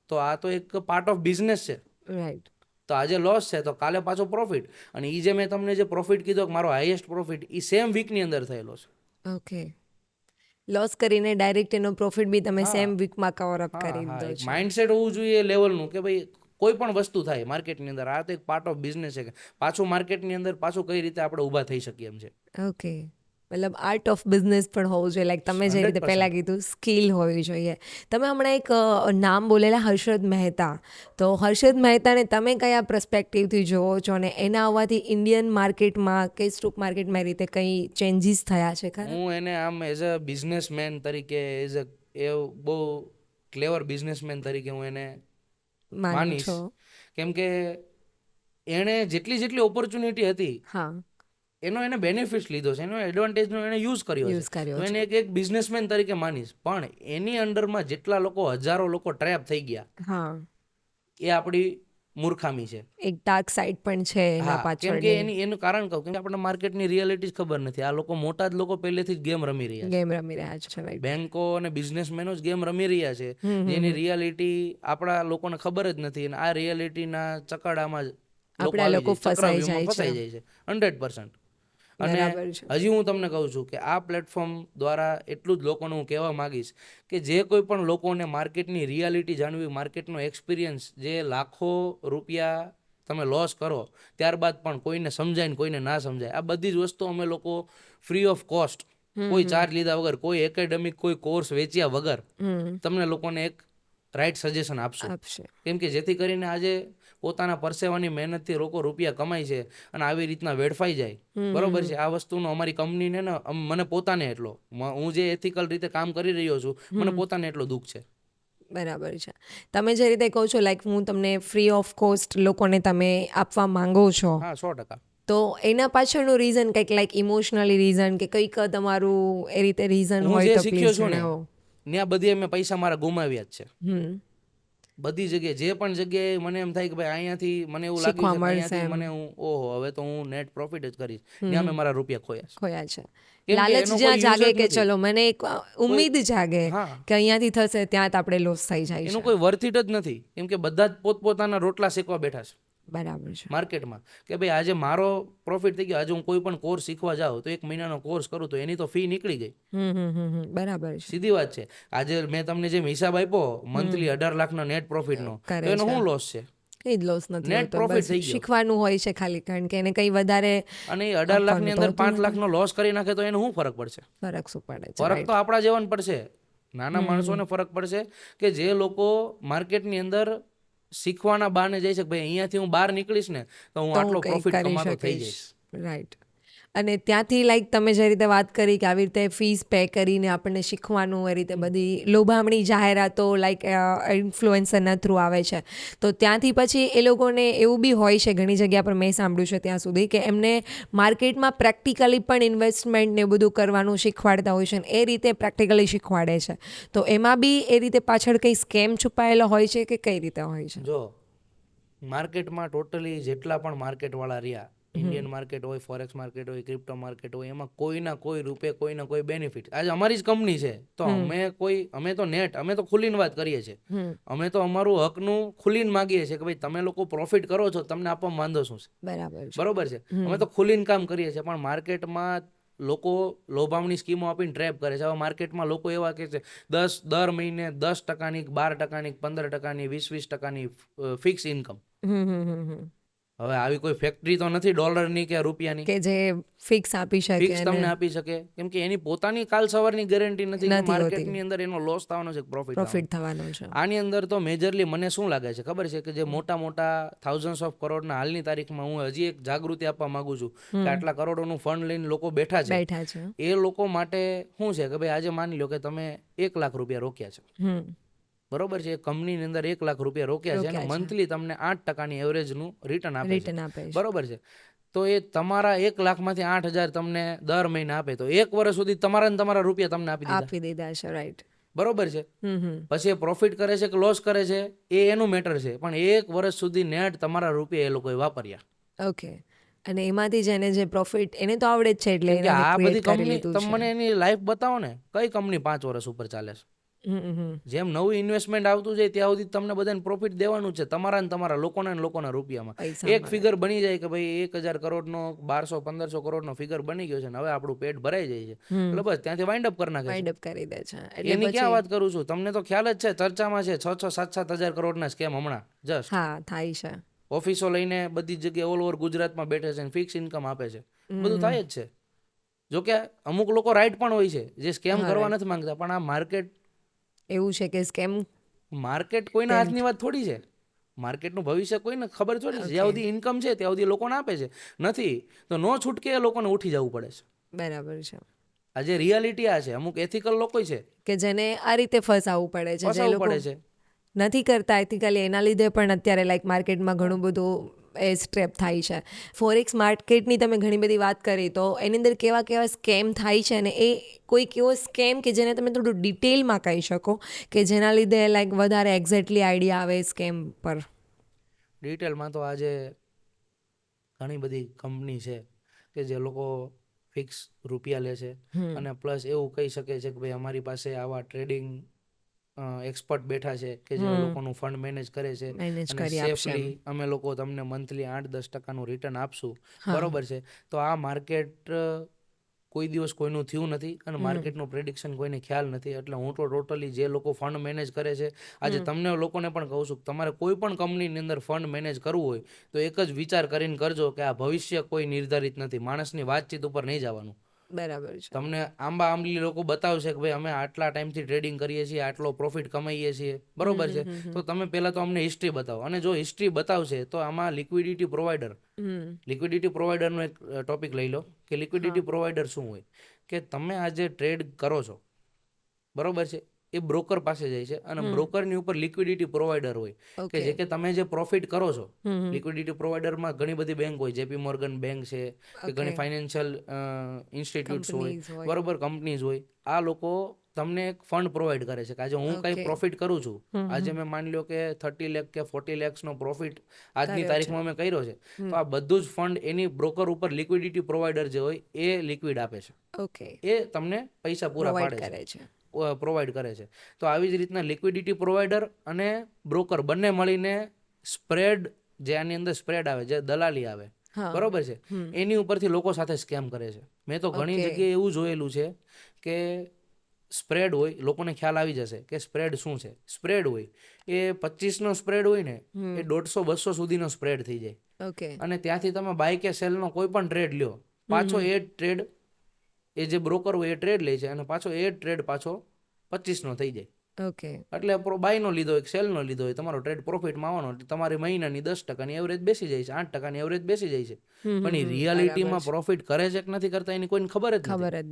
તો આ તો એક પાર્ટ ઓફ બિઝનેસ છે, રાઈટ. તો આજે લોસ છે તો કાલે પાછો પ્રોફિટ. અને એ જે મેં તમને જે પ્રોફિટ કીધો કે મારો હાઈએસ્ટ પ્રોફિટ એ સેમ વીકની અંદર થયેલો છે. ઓકે, લોસ કરીને ડાયરેક્ટ એનો પ્રોફિટ બી તમે સેમ વીકમાં કવર અપ કરી દો છો. માઇન્ડસેટ હોવું જોઈએ લેવલનું કે ભાઈ કોઈ પણ વસ્તુ થાય માર્કેટની અંદર, આ તો એક પાર્ટ ઓફ બિઝનેસ છે કે પાછું માર્કેટની અંદર પાછું કઈ રીતે આપણે ઊભા થઈ શકીએ એમ છે. ઓકે, મતલબ આર્ટ ઓફ બિઝનેસ પણ હોવું જોઈએ, લાઈક તમે જે રીતે પહેલાં કીધું સ્કિલ હોવી જોઈએ. તમે હમણાં એક નામ બોલેલા હર્ષદ મહેતા, તો હર્ષદ મહેતાને તમે કયા પર્સપેક્ટિવથી જોવો છો અને એના આવવાથી ઇન્ડિયન માર્કેટમાં કે સ્ટોક માર્કેટમાં એ રીતે કંઈ ચેન્જીસ થયા છે ખરા? હું એને આમ એઝ અ બિઝનેસમેન તરીકે, એઝ અ એ બહુ ક્લેવર બિઝનેસમેન તરીકે હું એને માનીશ, કેમ કે એણે જેટલી ઓપોર્ચ્યુનિટી હતી હા, એનો એને બેનિફિટ લીધો છે, એનો એડવાન્ટેજનો એને યુઝ કર્યો છે. તો એને એક બિઝનેસમેન તરીકે માનીશ. પણ એની અંડરમાં જેટલા લોકો, હજારો લોકો ટ્રેપ થઈ ગયા, હા, એ આપણી મૂર્ખામી છે. એક ડાર્ક સાઈડ પણ છે એના પાછળ. કેમ કે એનું કારણ કહું, કેમ કે આપણને માર્કેટની રિયાલિટી જ ખબર નથી. આ લોકો, મોટા જ લોકો પહેલેથી જ ગેમ રમી રહ્યા છે. બેંકો અને બિઝનેસમેનો જ ગેમ રમી રહ્યા છે, જેની રિયાલિટી આપણા લોકોને ખબર જ નથી. અને આ રિયાલિટીના ચકડામાં લોકો ફસાઈ જાય છે 100%. અને હજી હું તમને કહું છું કે આ પ્લેટફોર્મ દ્વારા એટલું જ લોકોને હું કહેવા માંગીશ કે જે કોઈ પણ લોકોને માર્કેટની રિયાલિટી જાણવી, માર્કેટનો એક્સપિરિયન્સ, જે લાખો રૂપિયા તમે લોસ કરો ત્યારબાદ પણ કોઈને સમજાય ને કોઈને ના સમજાય, આ બધી જ વસ્તુ અમે લોકો ફ્રી ઓફ કોસ્ટ, કોઈ ચાર્જ લીધા વગર, કોઈ એકેડેમિક કોઈ કોર્સ વેચ્યા વગર તમને લોકોને એક રાઈટ સજેશન આપશું. કેમ કે જેથી કરીને આજે પોતાના પરસેવાની મહેનતથી લોકો રૂપિયા કમાય છે અને આવી રીતના વેડફાઈ જાય, બરોબર છે. આ વસ્તુનો અમારી કંપનીને ને મને પોતાને એટલો, હું જે એથિકલ રીતે કામ કરી રહ્યો છું, મને પોતાને એટલો દુઃખ છે. બરાબર છે. તમે જે રીતે કહો છો, લાઈક હું તમને ફ્રી ઓફ કોસ્ટ લોકોને તમે આપવા માંગો છો. હા, 100%. તો એના પાછળનું રીઝન કંઈક લાઈક ઇમોશનલી રીઝન કે કંઈક તમારું એ રીતે રીઝન હોય તો પ્લીઝ જણાવો. ત્યાં બધી મેં પૈસા મારા ગુમાવ્યા જ છે. બધી જગ્યાએ, જે પણ જગ્યાએ મને એમ થાય કે ભાઈ અહીંયાથી મને એવું લાગ્યું છે અહીંયાથી મને હું ઓહો હવે તો હું નેટ પ્રોફિટ જ કરીશ, ત્યાં મેં મારા રૂપિયા ખોયા છે. લાલચ જ્યાં જાગે કે ચલો મને એક ઉમ્મીદ જાગે કે અહીંયાથી થશે, ત્યાં જ આપણે લોસ થઈ જાય છે. એનું કોઈ વર્થ ઇટ જ નથી, કેમ કે બધા જ પોતપોતાના રોટલા શેકવા બેઠા છે. બરાબર છે. માર્કેટમાં કે ભાઈ આજે મારો પ્રોફિટ થઈ ગયો, આજે હું કોઈ પણ કોર્સ શીખવા જાઉં તો 1 મહિનાનો કોર્સ કરું તો એની તો ફી નીકળી ગઈ. બરાબર છે, સીધી વાત છે. આજે મેં તમને જેમ હિસાબ આપ્યો મંથલી 18 લાખનો નેટ પ્રોફિટનો, તો એનો શું લોસ છે? કઈ જ લોસ નથી, નેટ પ્રોફિટ થઈ ગયો. શીખવાનું હોય છે ખાલી, કારણ કે એને કઈ વધારે. અને 18 લાખની અંદર 5 લાખનો લોસ કરી નાખે તો એને શું ફરક પડશે? ફરક શું પડે? ફરક તો આપણા જેવાને પડશે, નાના માણસોને ફરક પડશે કે જે લોકો માર્કેટની અંદર શીખવાના બાને જાય છે કે ભાઈ અહીંયાથી હું બહાર નીકળીશ ને તો હું આટલો પ્રોફિટ કમાતો થઈ જઈશ. રાઈટ. અને ત્યાંથી લાઈક તમે જે રીતે વાત કરી કે આવી રીતે ફીસ પે કરીને આપણને શીખવાનું, એ રીતે બધી લોભામણી જાહેરાતો લાઈક ઇન્ફ્લુએન્સરના થ્રુ આવે છે, તો ત્યાંથી પછી એ લોકોને એવું બી હોય છે ઘણી જગ્યા પર, મેં સાંભળ્યું છે ત્યાં સુધી, કે એમને માર્કેટમાં પ્રેક્ટિકલી પણ ઇન્વેસ્ટમેન્ટ ને બધું કરવાનું શીખવાડતા હોય છે, ને એ રીતે પ્રેક્ટિકલી શીખવાડે છે. તો એમાં બી એ રીતે પાછળ કંઈ સ્કેમ છુપાયેલો હોય છે કે કઈ રીતે હોય છે? જો માર્કેટમાં ટોટલી જેટલા પણ માર્કેટવાળા રહ્યા, ઇન્ડિયન માર્કેટ હોય, ફોરેક્સ માર્કેટ હોય, ક્રિપ્ટો માર્કેટ હોય, એમાં કોઈના કોઈ રૂપે કોઈના કોઈ બેનિફિટ. આજે અમારી જ કંપની છે તો અમે તો નેટ, અમે તો ખુલ્લીને વાત કરીએ છીએ, અમે તો અમારું હકનું ખુલ્લીને માગીએ છીએ કે ભાઈ તમે લોકો પ્રોફિટ કરો છો, તમને આપવામાં વાંધો શું છે? બરોબર છે. અમે તો ખુલ્લીને કામ કરીએ છીએ. પણ માર્કેટમાં લોકો લોભામણી સ્કીમો આપીને ટ્રેપ કરે છે. હવે માર્કેટમાં લોકો એવા કે છે દર મહિને 10%ની, 12%ની, 15%ની, 20% ફિક્સ ઇન્કમ. હવે આવી કોઈ ફેક્ટરી તો નથી ડોલરની કે રૂપિયાની કે જે ફિક્સ આપી શકે, ફિક્સ તમને આપી શકે, કેમ કે એની પોતાની કાલ સવારની ગેરંટી નથી કે માર્કેટની અંદર એનો લોસ થવાનો છે, પ્રોફિટ થવાનો છે. આની અંદર તો મેજરલી મને શું લાગે છે ખબર છે કે જે મોટા મોટા થાઉઝન્ડ્સ ઓફ કરોડના હાલની તારીખમાં, હું હજી એક જાગૃતિ આપવા માંગુ છું કે આટલા કરોડોનું ફંડ લઈને લોકો બેઠા છે, એ લોકો માટે શું છે કે ભાઈ આજે માની લો કે તમે 1 લાખ રૂપિયા રોક્યા છે, બરોબર છે, કંપનીની અંદર 1 લાખ રૂપિયા રોક્યા છે અને મંથલી તમને 8% એવરેજનું રિટર્ન આપે છે, રિટર્ન આપે છે. બરોબર છે. તો એ તમારા 1 લાખમાંથી 8,000 તમને દર મહિને આપે તો 1 વર્ષ સુધી તમારા ને તમારા રૂપિયા તમને આપી દીધા છે. રાઈટ. બરોબર છે. પછી એ પ્રોફિટ કરે છે કે લોસ કરે છે એ એનું મેટર છે, પણ 1 વર્ષ સુધી નેટ તમારા રૂપિયા એ લોકોએ વાપર્યા. ઓકે. અને એમાંથી જેને જે પ્રોફિટ એને તો આવડે જ છે એટલે કેમ કે એને આ ક્રિએટ બધી કરી કંપની લીધું તમે છે. મને એની લાઈફ બતાવો ને, કઈ કંપની 5 વર્ષ ઉપર ચાલે છે? જેમ નવું ઇન્વેસ્ટમેન્ટ આવતું જાય ત્યાં સુધી તમને બધાને પ્રોફિટ દેવાનું છે, તમારા ને તમારા લોકોના ને લોકોના રૂપિયામાં. એક ફિગર બની જાય કે ભાઈ 1,000 કરોડનો 1,200-1,500 કરોડનો ફિગર બની ગયો છે ને હવે આપણું પેટ ભરાઈ જાય છે, એટલે બસ ત્યાંથી વાઇન્ડ અપ કરી નાખે છે. વાઇન્ડ અપ કરી દે છે. એટલે એની પછી ક્યાં વાત કરું છું, તમને તો ખ્યાલ જ છે, ચર્ચામાં છે 6-7 હજાર કરોડના સ્કેમ હમણાં જસ્ટ હા થાય છે. ઓફિસો લઈને બધી જગ્યાએ ઓલ ઓવર ગુજરાતમાં બેઠે છે, ફિક્સ ઇન્કમ આપે છે, બધું થાય જ છે. જો કે અમુક લોકો રાઈટ પણ હોય છે જે સ્કેમ કરવા નથી માંગતા, પણ આ માર્કેટ એવું છે કે સ્કેમ માર્કેટ કોઈના હાથની વાત થોડી છે. માર્કેટનું ભવિષ્ય કોઈને ખબર થોડી છે. જ્યાં સુધી ઇન્કમ છે ત્યાં સુધી લોકોને આપે છે, નથી તો નો છૂટકે એ લોકોને ઉઠી જવું પડે છે. બરાબર છે. આજે રિયાલિટી આ છે. અમુક એથિકલ લોકો છે કે જેને આ રીતે ફસાવવું પડે છે, જે લોકો પડે છે. નથી કરતા એથિકલી, એના લીધે પણ અત્યારે લાઈક માર્કેટમાં ઘણું બધું એ સ્ટ્રેપ થાય છે. ફોરેક્સ માર્કેટની તમે ઘણી બધી વાત કરી, તો એની અંદર કેવા કેવા સ્કેમ થાય છે અને એ કોઈક એવો સ્કેમ કે જેને તમે થોડું ડિટેલમાં કહી શકો કે જેના લીધે લાઈક વધારે એક્ઝેક્ટલી આઈડિયા આવે સ્કેમ પર? ડિટેલમાં તો આજે ઘણી બધી કંપની છે કે જે લોકો ફિક્સ રૂપિયા લે છે અને પ્લસ એવું કહી શકે છે કે ભાઈ અમારી પાસે આવા ટ્રેડિંગ એક્સપર્ટ બેઠા છે કે જે લોકોનું ફંડ મેનેજ કરે છે અને સેફલી અમે લોકો તમને મંથલી 8-10% રિટર્ન આપશું, બરોબર છે. તો આ માર્કેટ કોઈ દિવસ કોઈનું થયું નથી અને માર્કેટનું પ્રેડિક્શન કોઈને ખ્યાલ નથી, એટલે હું તો ટોટલી જે લોકો ફંડ મેનેજ કરે છે, આજે તમને લોકોને પણ કહું છું કે તમારે કોઈ પણ કંપનીની અંદર ફંડ મેનેજ કરવું હોય તો એક જ વિચાર કરીને કરજો કે આ ભવિષ્ય કોઈ નિર્ધારિત નથી, માણસની વાતચીત ઉપર નહીં જવાનું. બરાબર છે. તમને આંબા આંબલી લોકો બતાવશે કે ભાઈ અમે આટલા ટાઈમથી ટ્રેડિંગ કરીએ છીએ, આટલો પ્રોફિટ કમાઈએ છીએ, બરોબર છે. તો તમે પહેલા તો અમને હિસ્ટ્રી બતાવો, અને જો હિસ્ટ્રી બતાવશે તો આમાં લિક્વિડિટી પ્રોવાઈડરનો એક ટોપિક લઈ લો કે લિક્વિડિટી પ્રોવાઈડર શું હોય. કે તમે આજે ટ્રેડ કરો છો, બરોબર છે, એ બ્રોકર પાસે જાય છે અને બ્રોકરની ઉપર લિક્વિડિટી પ્રોવાઈડર હોય કે જે કે તમે જે પ્રોફિટ કરો છો, લિક્વિડિટી પ્રોવાઈડરમાં ઘણી બધી બેંક હોય, જેપી મોર્ગન બેંક છે કે ઘણી ફાઇનાન્શિયલ ઇન્સ્ટિટ્યૂટ્સ હોય, બરોબર, કંપનીઝ હોય. આ લોકો તમને એક ફંડ પ્રોવાઈડ કરે છે કે આજે હું કંઈ પ્રોફિટ કરું છું, આજે મેં માની લો કે 30 લાખ કે 40 લાખનો પ્રોફિટ આજની તારીખમાં મેં કર્યો છે, તો આ બધું જ ફંડ એની બ્રોકર ઉપર લિક્વિડિટી પ્રોવાઈડર જે હોય એ લિક્વિડ આપે છે, એ તમને પૈસા પૂરા પાડે છે, પ્રોવાઈડ કરે છે. તો આવી જ રીતના લિક્વિડિટી પ્રોવાઈડર અને બ્રોકર બંને મળીને સ્પ્રેડ, જે આની અંદર સ્પ્રેડ આવે, જે દલાલી આવે, બરોબર છે, એની ઉપરથી લોકો સાથે સ્કેમ કરે છે. મેં તો ઘણી જગ્યાએ એવું જોયેલું છે કે સ્પ્રેડ હોય, લોકોને ખ્યાલ આવી જશે કે સ્પ્રેડ શું છે. સ્પ્રેડ હોય એ 25નો સ્પ્રેડ હોય ને એ 150-200 સુધીનો સ્પ્રેડ થઈ જાય, અને ત્યાંથી તમે બાય કે સેલનો કોઈ પણ ટ્રેડ લ્યો, પાછો એ ટ્રેડ એ જે બ્રોકર હોય એ ટ્રેડ લે છે અને પાછો એ ટ્રેડ પાછો 25નો થઈ જાય. એટલે બાયનો લીધો હોય, સેલનો લીધો હોય, તમારો ટ્રેડ પ્રોફિટમાં આવવાનો, એટલે તમારી મહિનાની 10%ની એવરેજ બેસી જાય છે, 8%ની એવરેજ બેસી જાય છે. પણ એ રિયાલિટીમાં પ્રોફિટ કરે છે કે નથી કરતા એની કોઈને ખબર જ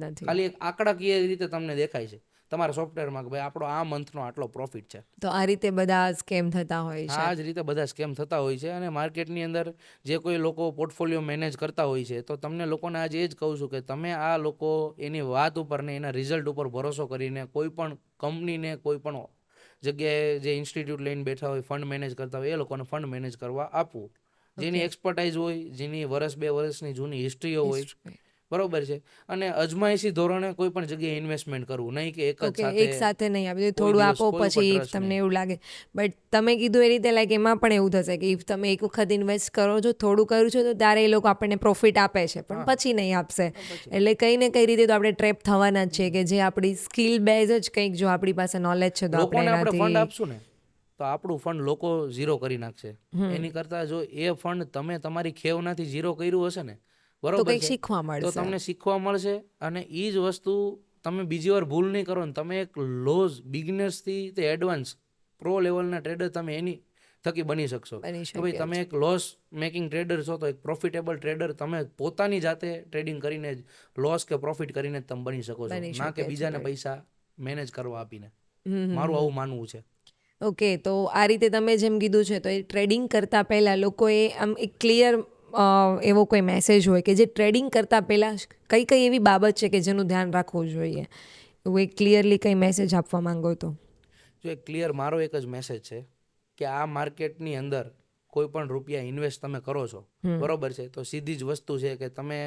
નથી. ખાલી એક આંકડાકીય રીતે તમને દેખાય છે તમારા સોફ્ટવેરમાં કે ભાઈ આપણો આ મંથનો આટલો પ્રોફિટ છે. તો આ રીતે બધા સ્કેમ થતા હોય છે. આ જ રીતે બધા સ્કેમ થતા હોય છે. અને માર્કેટની અંદર જે કોઈ લોકો પોર્ટફોલિયો મેનેજ કરતા હોય છે, તો તમને લોકોને આજે એ જ કહું છું કે તમે આ લોકો એની વાત ઉપર ને એના રિઝલ્ટ ઉપર ભરોસો કરીને કોઈ પણ કંપનીને, કોઈ પણ જગ્યાએ જે ઇન્સ્ટિટ્યૂટ લઈને બેઠા હોય, ફંડ મેનેજ કરતા હોય, એ લોકોને ફંડ મેનેજ કરવા આપવું, જેની એક્સપર્ટાઇઝ હોય, જેની 1-2 વર્ષની જૂની હિસ્ટ્રીઓ હોય, બરોબર છે, અને અજમાયશી ધોરણે કોઈ પણ જગ્યાએ ઇન્વેસ્ટમેન્ટ કરવું, નહીં કે એક સાથે નહીં આપે, થોડું આપો પછી તમને એવું લાગે. બટ તમે કીધું એ રીતે લાઈક એમાં પણ એવું થશે કે ઇફ તમે એક વખત ઇન્વેસ્ટ કરો છો, થોડું કર્યું છે, તો ત્યારે એ લોકો આપણને પ્રોફિટ આપે છે પણ પછી નહીં આપશે. એટલે કંઈ ને કઈ રીતે તો આપણે ટ્રેપ થવાના જ છે કે જે આપણી સ્કિલ બેઝ જ કંઈક, જો આપણી પાસે નોલેજ છે તો આપણે ફંડ આપશું ને તો આપણું ફંડ લોકો ઝીરો કરી નાખશે. એની કરતાં જો એ ફંડ તમે તમારી ખેવનાથી ઝીરો કર્યું હશે ને, બરોબર છે, તો તમને શીખવા મળશે. અને એ જ વસ્તુ તમે બીજી વાર ભૂલ નહીં કરો ને, તમે એક લોઝ બિગિનર્સથી તે એડવાન્સ પ્રો લેવલના ટ્રેડર તમે એની થકી બની શકશો. તો ભાઈ તમે એક લોસ મેકિંગ ટ્રેડર છો તો એક પ્રોફિટેબલ ટ્રેડર તમે પોતાની જાતે ટ્રેડિંગ કરીને જ લોસ કે પ્રોફિટ કરીને જ તમે બની શકો છો, ના કે બીજાને પૈસા મેનેજ કરવા આપીને. મારું આવું માનવું છે. ઓકે, તો આ રીતે તમે જેમ કીધું છે, તો એ ટ્રેડિંગ કરતાં પહેલાં લોકોએ આમ એક ક્લિયર એવો કોઈ મેસેજ હોય કે જે ટ્રેડિંગ કરતાં પહેલાં કઈ કઈ એવી બાબત છે કે જેનું ધ્યાન રાખવું જોઈએ, એવું એક ક્લિયરલી કંઈ મેસેજ આપવા માંગો તો? જો એક ક્લિયર મારો એક જ મેસેજ છે કે આ માર્કેટની અંદર કોઈ પણ રૂપિયા ઇન્વેસ્ટ તમે કરો છો, બરોબર છે, તો સીધી જ વસ્તુ છે કે તમે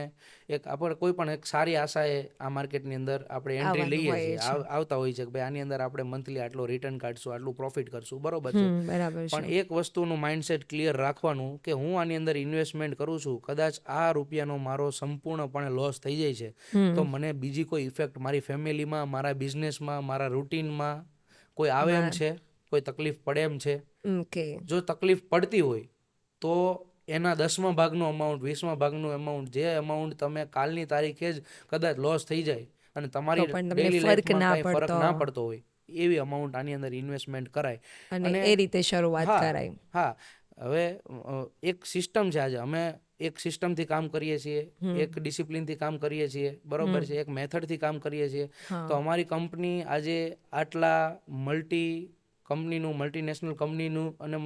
આપણે કોઈ પણ એક સારી આશાએ આ માર્કેટની અંદર આપણે એન્ટ્રી આવવાનું લઈએ હોય છીએ, છે. આવતા હોય છે કે ભાઈ આની અંદર આપણે મંથલી આટલો રિટર્ન કાઢશું, આટલું પ્રોફિટ કરશું, બરોબર છે. બરાબર પણ છે. એક વસ્તુનું માઇન્ડસેટ ક્લિયર રાખવાનું કે હું આની અંદર ઇન્વેસ્ટમેન્ટ કરું છું, કદાચ આ રૂપિયાનો મારો સંપૂર્ણપણે લોસ થઈ જાય છે તો મને બીજી કોઈ ઇફેક્ટ મારી ફેમિલીમાં, મારા બિઝનેસમાં, મારા રૂટીનમાં કોઈ આવે એમ છે, કોઈ તકલીફ પડે એમ છે? ઓકે. જો તકલીફ પડતી હોય તો એના 10મા ભાગનું અમાઉન્ટ, 20મા ભાગનું અમાઉન્ટ, જે અમાઉન્ટ તમે કાલની તારીખે જ કદાચ લોસ થઈ જાય અને તો તમારી પણ તમને ડેઈલી ફર્ક લાઈફમાં ના કાંઈ ફરક પડતો ના પડતો હોય એવી અમાઉન્ટ આની અંદર ઇન્વેસ્ટમેન્ટ કરાય. અને એ રીતે શરૂઆત હા કરાય. હા હવે એક સિસ્ટમ છે, આજે અમે એક સિસ્ટમથી કામ કરીએ છીએ, એક ડિસિપ્લિનથી કામ કરીએ છીએ, બરોબર છે, એક મેથડથી કામ કરીએ છીએ. તો અમારી કંપની આજે આટલા મલ્ટીનેશનલ કંપનીનું અને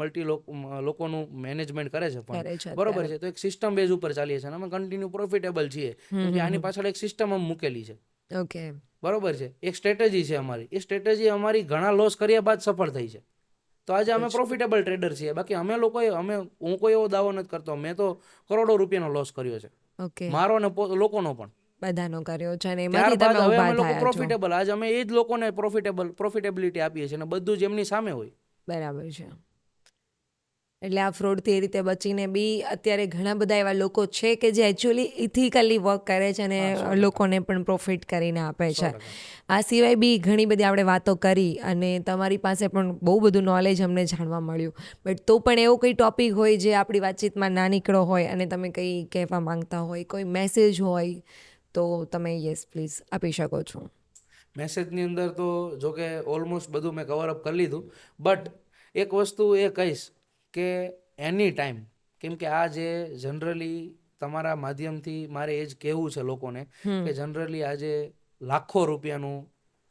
લોકોનું મેનેજમેન્ટ કરે છે ફંડ, કરે છે બરોબર અત્યારે. છે. તો એક સિસ્ટમ બેઝ ઉપર ચાલીએ છીએ અને અમે કન્ટિન્યુ પ્રોફિટેબલ છીએ કેમ કે આની પાછળ એક સિસ્ટમ અમે મૂકેલી છે, ઓકે. બરોબર છે, એક સ્ટ્રેટેજી છે અમારી. એ સ્ટ્રેટેજી અમારી ઘણા લોસ કર્યા બાદ સફળ થઈ છે. તો આજે અમે પ્રોફિટેબલ ટ્રેડર છીએ. બાકી હું કોઈ એવો દાવો નથી કરતો, મેં તો કરોડો રૂપિયાનો લોસ કર્યો છે, ઓકે. મારો અને લોકોનો પણ. બધાનો કર્યો છે અને એમાંથી ત્યારબાદ તમે હવે ઊભા અમે લોકો થયા છો. પ્રોફિટેબલ, આજે અમે એ જ લોકોને પ્રોફિટેબિલિટી આપીએ છીએ અને બધું જ એમની સામે હોય. બરાબર છે. એટલે આ ફ્રોડથી એ રીતે બચીને બી અત્યારે ઘણા બધા એવા લોકો છે કે જે એકચ્યુઅલી ઇથિકલી વર્ક કરે છે અને 100%. લોકોને પણ પ્રોફિટ કરીને આપે છે. 100%. આ સિવાય બી ઘણી બધી આપણે વાતો કરી અને તમારી પાસે પણ બહુ બધું નોલેજ અમને જાણવા મળ્યું. બટ તો પણ એવો કોઈ ટૉપિક હોય જે આપણી વાતચીતમાં ના નીકળો હોય અને તમે કંઈ કહેવા માંગતા હોય, કોઈ મેસેજ હોય, તો તમે યસ પ્લીઝ આપી શકો છો. મેસેજની અંદર તો જો કે ઓલમોસ્ટ બધું મેં કવર અપ કરી લીધું, બટ એક વસ્તુ એ કહીશ કે એની ટાઈમ, કેમ કે આ જે જનરલી તમારા માધ્યમથી મારે એ જ કહેવું છે લોકોને કે જનરલી આજે લાખો રૂપિયાનું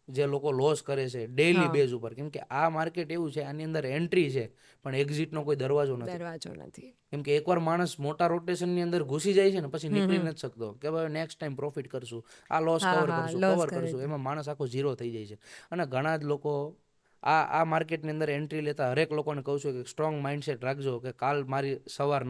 જે લોકો લોસ કરે છે ડેઈલી બેઝ ઉપર, કેમ કે આ માર્કેટ એવું છે, આની અંદર એન્ટ્રી છે પણ એક્ઝિટનો કોઈ દરવાજો નથી. દરવાજો નથી. કેમ કે એકવાર માણસ મોટા રોટેશનની અંદર ઘૂસી જાય છે ને પછી નીકળી નથી શકતો કે ભાઈ નેક્સ્ટ ટાઈમ પ્રોફિટ કરશું, આ લોસ કવર કરશું, એમાં માણસ આખો ઝીરો થઈ જાય છે. અને ઘણા જ લોકો આ માર્કેટની અંદર એન્ટ્રી લેતા હરેક લોકોને કહું છું કે સ્ટ્રોંગ માઇન્ડસેટ રાખજો કે કાલ મારી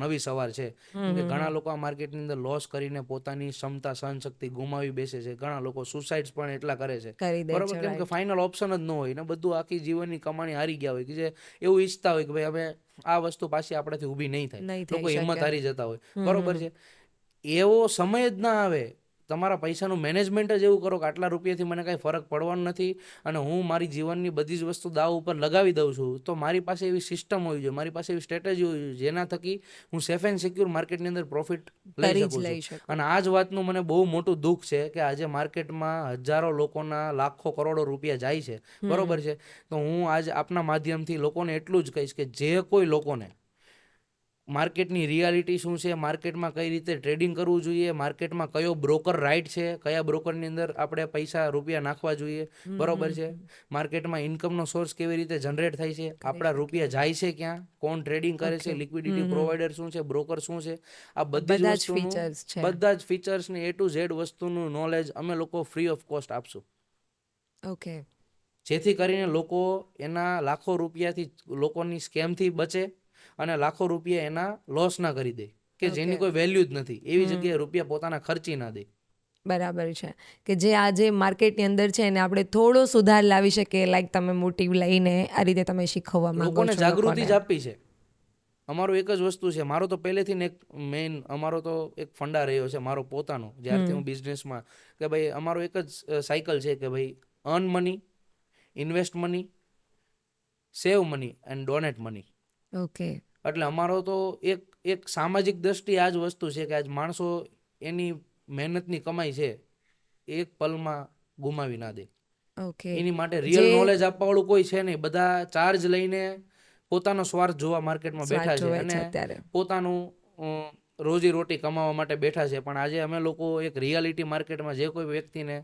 નવી સવાર છે. કેમ કે ઘણા લોકો આ માર્કેટની અંદર લોસ કરીને પોતાની ક્ષમતા, સહનશક્તિ ગુમાવી બેસે છે. ઘણા લોકો સુસાઇડ્સ પણ એટલા કરે છે, કરી દે બરોબર, છે, કેમ કે રાઈટ. ફાઇનલ ઓપ્શન જ ન હોય ને બધું આખી જીવનની કમાણી હારી ગયા હોય કે જે એવું ઈચ્છતા હોય કે ભાઈ હવે આ વસ્તુ પાછી આપણાથી ઊભી નહીં થાય, નહીં થઈ લોકો હિંમત શકે. હારી જતા હોય, બરોબર છે. એવો સમય જ ના આવે, તમારા પૈસાનું મેનેજમેન્ટ જ એવું કરો કે આટલા રૂપિયાથી મને કાંઈ ફરક પડવાનો નથી અને હું મારી જીવનની બધી જ વસ્તુ દાવ ઉપર લગાવી દઉં છું. તો મારી પાસે એવી સિસ્ટમ હોવી જોઈએ, મારી પાસે એવી સ્ટ્રેટેજી હોવી જોઈએ જેના થકી હું સેફ એન્ડ સિક્યોર માર્કેટની અંદર પ્રોફિટ લઈ કરી જ શકું લઈ છું. શકો. અને આ જ વાતનું મને બહુ મોટું દુઃખ છે કે આજે માર્કેટમાં હજારો લોકોના લાખો કરોડો રૂપિયા જાય છે, બરોબર છે. તો હું આજ આપના માધ્યમથી લોકોને એટલું જ કહીશ કે જે કોઈ લોકોને માર્કેટની રિયાલિટી શું છે, માર્કેટમાં કઈ રીતે ટ્રેડિંગ કરવું જોઈએ, માર્કેટમાં કયો બ્રોકર રાઈટ છે, કયા બ્રોકરની અંદર આપણે રૂપિયા નાખવા જોઈએ, બરોબર છે, માર્કેટમાં ઇન્કમનો સોર્સ કેવી રીતે જનરેટ થાય છે, આપણા રૂપિયા જાય છે ક્યાં, કોણ ટ્રેડિંગ કરે છે, લિક્વિડિટી પ્રોવાઈડર શું છે, બ્રોકર શું છે, આ બધી જ વસ્તુનું ફીચર્સ છે. બધા જ ફીચર્સની A to Z વસ્તુનું નોલેજ અમે લોકો ફ્રી ઓફ કોસ્ટ આપશું, ઓકે. જેથી કરીને લોકો એના લાખો રૂપિયાથી લોકોની સ્કેમથી બચે અને લાખો રૂપિયા એના લોસ ના કરી દે કે જેની કોઈ વેલ્યુ જ નથી એવી જગ્યાએ રૂપિયા પોતાના ખર્ચી ના દે. બરાબર છે કે જે આજે માર્કેટની અંદર છે એને આપણે થોડો સુધાર લાવી શકીએ, લાઈક તમે મોટિવ લઈને આ રીતે તમે શીખવવા માંગો લોકોને છો. જાગૃતિ જ આપી છે. અમારું એક જ વસ્તુ છે, મારો તો પહેલેથી ને એક મેઇન અમારો તો એક ફંડા રહ્યો છે મારો પોતાનો, જ્યારથી હું બિઝનેસમાં, કે ભાઈ અમારો એક જ સાયકલ છે કે ભાઈ earn money, invest money, save money and donate money. Okay. એટલે અમારો તો એક સામાજિક દ્રષ્ટિએ આ જ વસ્તુ છે કે આજ માણસો એની મહેનતની કમાઈ છે એક પલમાં ગુમાવી ના દે. ઓકે. એની માટે રિયલ નોલેજ આપવા વાળું કોઈ છે નહીં, બધા ચાર્જ લઈને પોતાનો સ્વાર્થ જોવા માર્કેટમાં બેઠા છે અને પોતાનું રોજી રોટી કમાવા માટે બેઠા છે. પણ આજે અમે લોકો એક રિયાલિટી માર્કેટમાં જે કોઈ વ્યક્તિને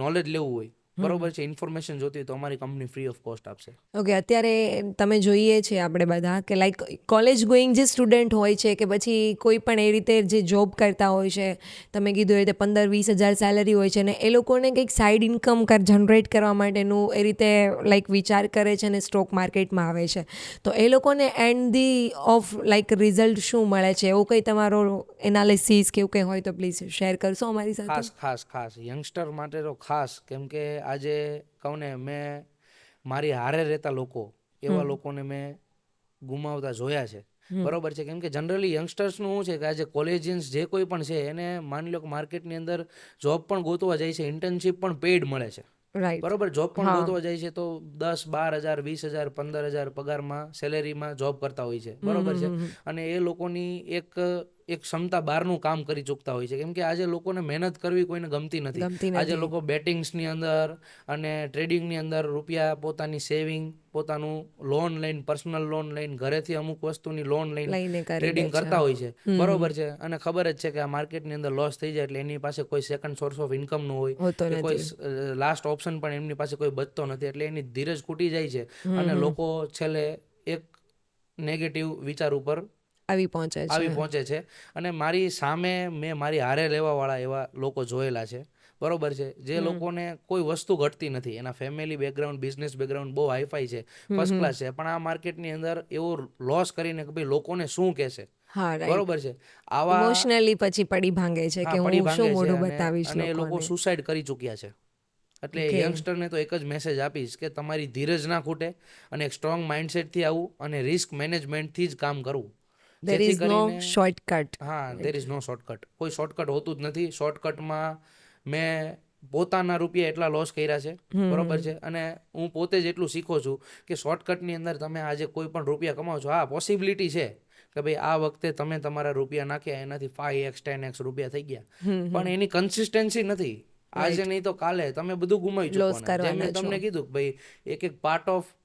નોલેજ લેવું હોય બરોબર છે, ઇન્ફોર્મેશન જોતી હોય તો અમારી કંપની ફ્રી ઓફ કોસ્ટ આપશે. ઓકે, અત્યારે તમે જોઈએ છીએ આપણે બધા કે લાઈક કોલેજ ગોઈંગ જે સ્ટુડન્ટ હોય છે કે પછી કોઈ પણ એ રીતે જે જોબ કરતા હોય છે, તમે કીધું એ રીતે 15-20 હજાર સેલરી હોય છે ને એ લોકોને કંઈક સાઈડ ઇન્કમ જનરેટ કરવા માટેનું એ રીતે લાઈક વિચાર કરે છે અને સ્ટોક માર્કેટમાં આવે છે, તો એ લોકોને and the of like result શું મળે છે, એવું કંઈ તમારો એનાલિસિસ કે એવું કંઈ હોય તો પ્લીઝ શેર કરશો અમારી સાથે. ખાસ યંગસ્ટર માટે તો ખાસ, કેમ કે આજે કહું ને, મેં મારી હારે રહેતા લોકો, એવા લોકોને મેં ગુમાવતા જોયા છે. બરોબર છે, કેમ કે જનરલી યંગસ્ટર્સનું શું છે કે આજે કોલેજિયન્સ જે કોઈ પણ છે એને માની લો કે માર્કેટની અંદર જોબ પણ ગોતવા જાય છે, ઇન્ટર્નશીપ પણ પેઇડ મળે છે. રાઈટ. બરોબર, જોબ પણ ગોતવા જાય છે તો 10-12 હજાર, 20 હજાર, 15 હજાર પગારમાં સેલેરીમાં જોબ કરતા હોય છે. બરોબર છે, અને એ લોકોની એક ક્ષમતા બહારનું કામ કરી ચૂકતા હોય છે, કેમ કે આજે લોકોને મહેનત કરવી કોઈને ગમતી નથી. આજે લોકો બેટિંગ્સની અંદર અને ટ્રેડિંગની અંદર રૂપિયા પોતાની સેવિંગ, પોતાનું લોન લઈને, પર્સનલ લોન લઈને, ઘરેથી અમુક વસ્તુની લોન લઈને ટ્રેડિંગ કરતા હોય છે. બરોબર છે, અને ખબર જ છે કે આ માર્કેટની અંદર લોસ થઈ જાય એટલે એની પાસે કોઈ સેકન્ડ સોર્સ ઓફ ઇન્કમનું હોય કે કોઈ લાસ્ટ ઓપ્શન પણ એમની પાસે કોઈ બચતો નથી, એટલે એની ધીરજ ખૂટી જાય છે અને લોકો છેલ્લે એક નેગેટિવ વિચાર ઉપર આવી પહોંચે છે. અને મારી સામે મેં મારી હારે લેવાવાળા એવા લોકો જોયેલા છે. બરોબર છે, જે લોકોને કોઈ વસ્તુ ઘટતી નથી, એના ફેમિલી બેકગ્રાઉન્ડ, બિઝનેસ બેકગ્રાઉન્ડ બહુ હાઈફાઈ છે, ફર્સ્ટ ક્લાસ છે, પણ આ માર્કેટની અંદર એવો લોસ કરીને કે ભાઈ લોકોને શું કહેશે. બરોબર છે, આવા ઇમોશનલી પછી પડી ભાંગે છે કે હું શું મોઢું બતાવીશ, અને એ લોકો સુસાઇડ કરી ચૂક્યા છે. એટલે યંગસ્ટરને તો એક જ મેસેજ આપીશ કે તમારી ધીરજ ના ખૂટે અને એક સ્ટ્રોંગ માઇન્ડસેટથી આવું અને રિસ્ક મેનેજમેન્ટથી જ કામ કરવું. There is no shortcut. હા, there is no shortcut. કોઈ શોર્ટકટ હોતું જ નથી. શોર્ટકટમાં મેં પોતાના રૂપિયા એટલા લોસ કર્યા છે. બરોબર છે, અને હું પોતે જ એટલું શીખો છું કે શોર્ટકટની અંદર તમે આજે કોઈ પણ રૂપિયા કમાવો છો, હા પોસિબિલિટી છે કે ભાઈ આ વખતે તમે તમારા રૂપિયા નાખ્યા એનાથી 5x 10x રૂપિયા થઈ ગયા, પણ એની કન્સિસ્ટન્સી નથી. આજે નહીં તો કાલે તમે બધું ગુમાવી ચૂકવાના. જેમ મેં તમને કીધું કે ભાઈ એક પાર્ટ ઓફ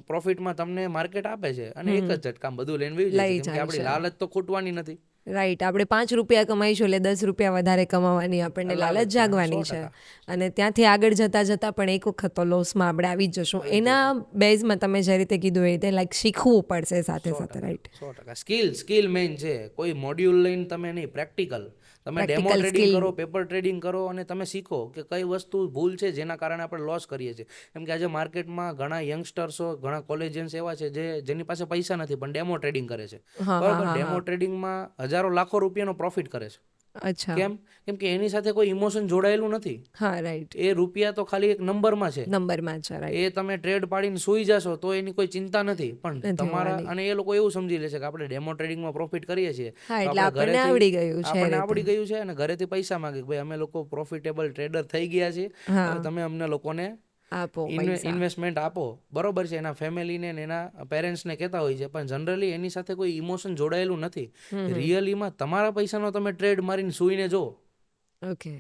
પ્રોફિટમાં તમને માર્કેટ આપે છે અને એક જ ઝટકામાં બધું લઈને વહી જાય છે, કેમ કે આપણી લાલચ તો ખૂટવાની નથી. રાઈટ, આપણે 5 રૂપિયા કમાઈશું એટલે 10 રૂપિયા વધારે કમાવાની આપણને લાલચ જાગવાની છે, અને ત્યાંથી આગળ જતાં પણ એક વખત તો લોસમાં આપણે આવી જ જશું. એના બેઝમાં તમે જે રીતે કીધું એ રીતે લાઈક શીખવું પડશે સાથે સાથે. રાઈટ, 100% સ્કિલ મેઇન છે. કોઈ મોડ્યુલ લઈને તમે નહીં, પ્રેક્ટિકલ તમે ડેમો ટ્રેડિંગ કરો, પેપર ટ્રેડિંગ કરો અને તમે શીખો કે કઈ વસ્તુ ભૂલ છે જેના કારણે આપણે લોસ કરીએ છીએ. કેમ કે આજે માર્કેટમાં ઘણા યંગસ્ટર્સો, ઘણા કોલેજિયન્સ એવા છે જેની પાસે પૈસા નથી પણ ડેમો ટ્રેડિંગ કરે છે. બરાબર, ડેમો ટ્રેડિંગમાં હજારો લાખો રૂપિયાનો પ્રોફિટ કરે છે. અચ્છા, કેમ કે એની સાથે કોઈ ઇમોશન જોડાયેલું નથી. હા રાઈટ, એ રૂપિયા તો ખાલી એક નંબરમાં છે. રાઈટ. એ તમે ટ્રેડ પાડીને સુઈ જશો તો એની કોઈ ચિંતા નથી, પણ તમારા, અને એ લોકો એવું સમજી લે છે કે આપણે ડેમો ટ્રેડિંગમાં પ્રોફિટ કરીએ છીએ, આપણને આવડી ગયું છે અને ઘરેથી પૈસા માંગે કે ભાઈ અમે લોકો પ્રોફિટેબલ ટ્રેડર થઈ ગયા છીએ, હવે તમે અમને લોકોને ઇન્વેસ્ટમેન્ટ આપો. બરોબર છે, એના ફેમિલીને એના પેરેન્ટ્સને કહેતા હોય છે, પણ જનરલી એની સાથે કોઈ ઇમોશન જોડાયેલું નથી. રિયલીમાં તમારા પૈસાનો તમે ટ્રેડ મારીને સુઈને જો. ઓકે,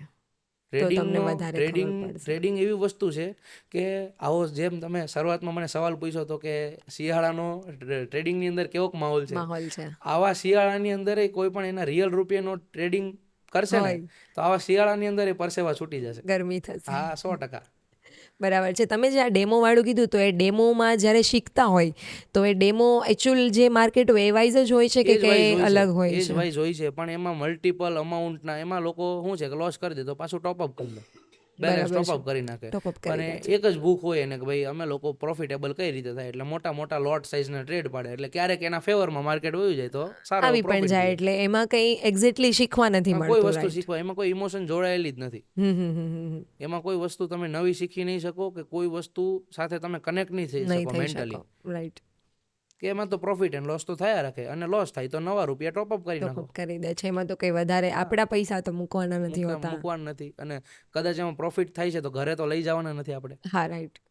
ટ્રેડિંગ એવી વસ્તુ છે કે આવો, જેમ તમે શરૂઆતમાં મને સવાલ પૂછ્યો હતો કે શિયાળાનો ટ્રેડિંગની અંદર કેવો માહોલ છે, આવા શિયાળાની અંદર કોઈ પણ એના રિયલ રૂપિયાનો ટ્રેડિંગ કરશે ને તો આવા શિયાળાની અંદર એ પરસેવા છૂટી જશે, ગરમી થશે. હા, 100%. બરાબર છે. તમે જે આ ડેમો વાળું કીધું, તો એ ડેમોમાં જ્યારે શીખતા હોય તો એ ડેમો એકચ્યુઅલ જે માર્કેટ હોય એ વાઇઝ જ હોય છે કે કંઈ અલગ હોય છે? એ જ વાઇઝ હોય છે, પણ એમાં મલ્ટિપલ અમાઉન્ટના, એમાં લોકો શું છે કે લોસ કરી દે તો પાછું ટોપઅપ કરી દે, બેલેન્સ ટોપઅપ કરી નાખે. અને એક જ ભૂખ હોય એને કે ભાઈ અમે લોકો પ્રોફિટેબલ કઈ રીતે થાય, એટલે મોટા લોટ સાઇઝના ટ્રેડ પાડે, એટલે ક્યારેક એના ફેવરમાં માર્કેટ વયું જાય તો સારો આવી પણ જાય. એટલે એમાં કંઈ એક્ઝેક્ટલી શીખવા નથી મળતું. કોઈ વસ્તુ શીખવા, એમાં કોઈ ઇમોશન જોડાયેલી જ નથી. એમાં કોઈ વસ્તુ તમે નવી શીખી નહીં શકો કે કોઈ વસ્તુ સાથે તમે કનેક્ટ નહીં થઈ શકો મેન્ટલી. રાઈટ, કે એમાં તો પ્રોફિટ એન્ડ લોસ તો થયા રાખે, અને લોસ થાય તો નવા રૂપિયા ટોપઅપ કરી દે છે. એમાં તો કંઈ વધારે આપણા પૈસા તો મૂકવાના નથી હોતા, અને કદાચ એમાં પ્રોફિટ થાય છે તો ઘરે તો લઈ જવાના નથી આપણે. હા રાઈટ.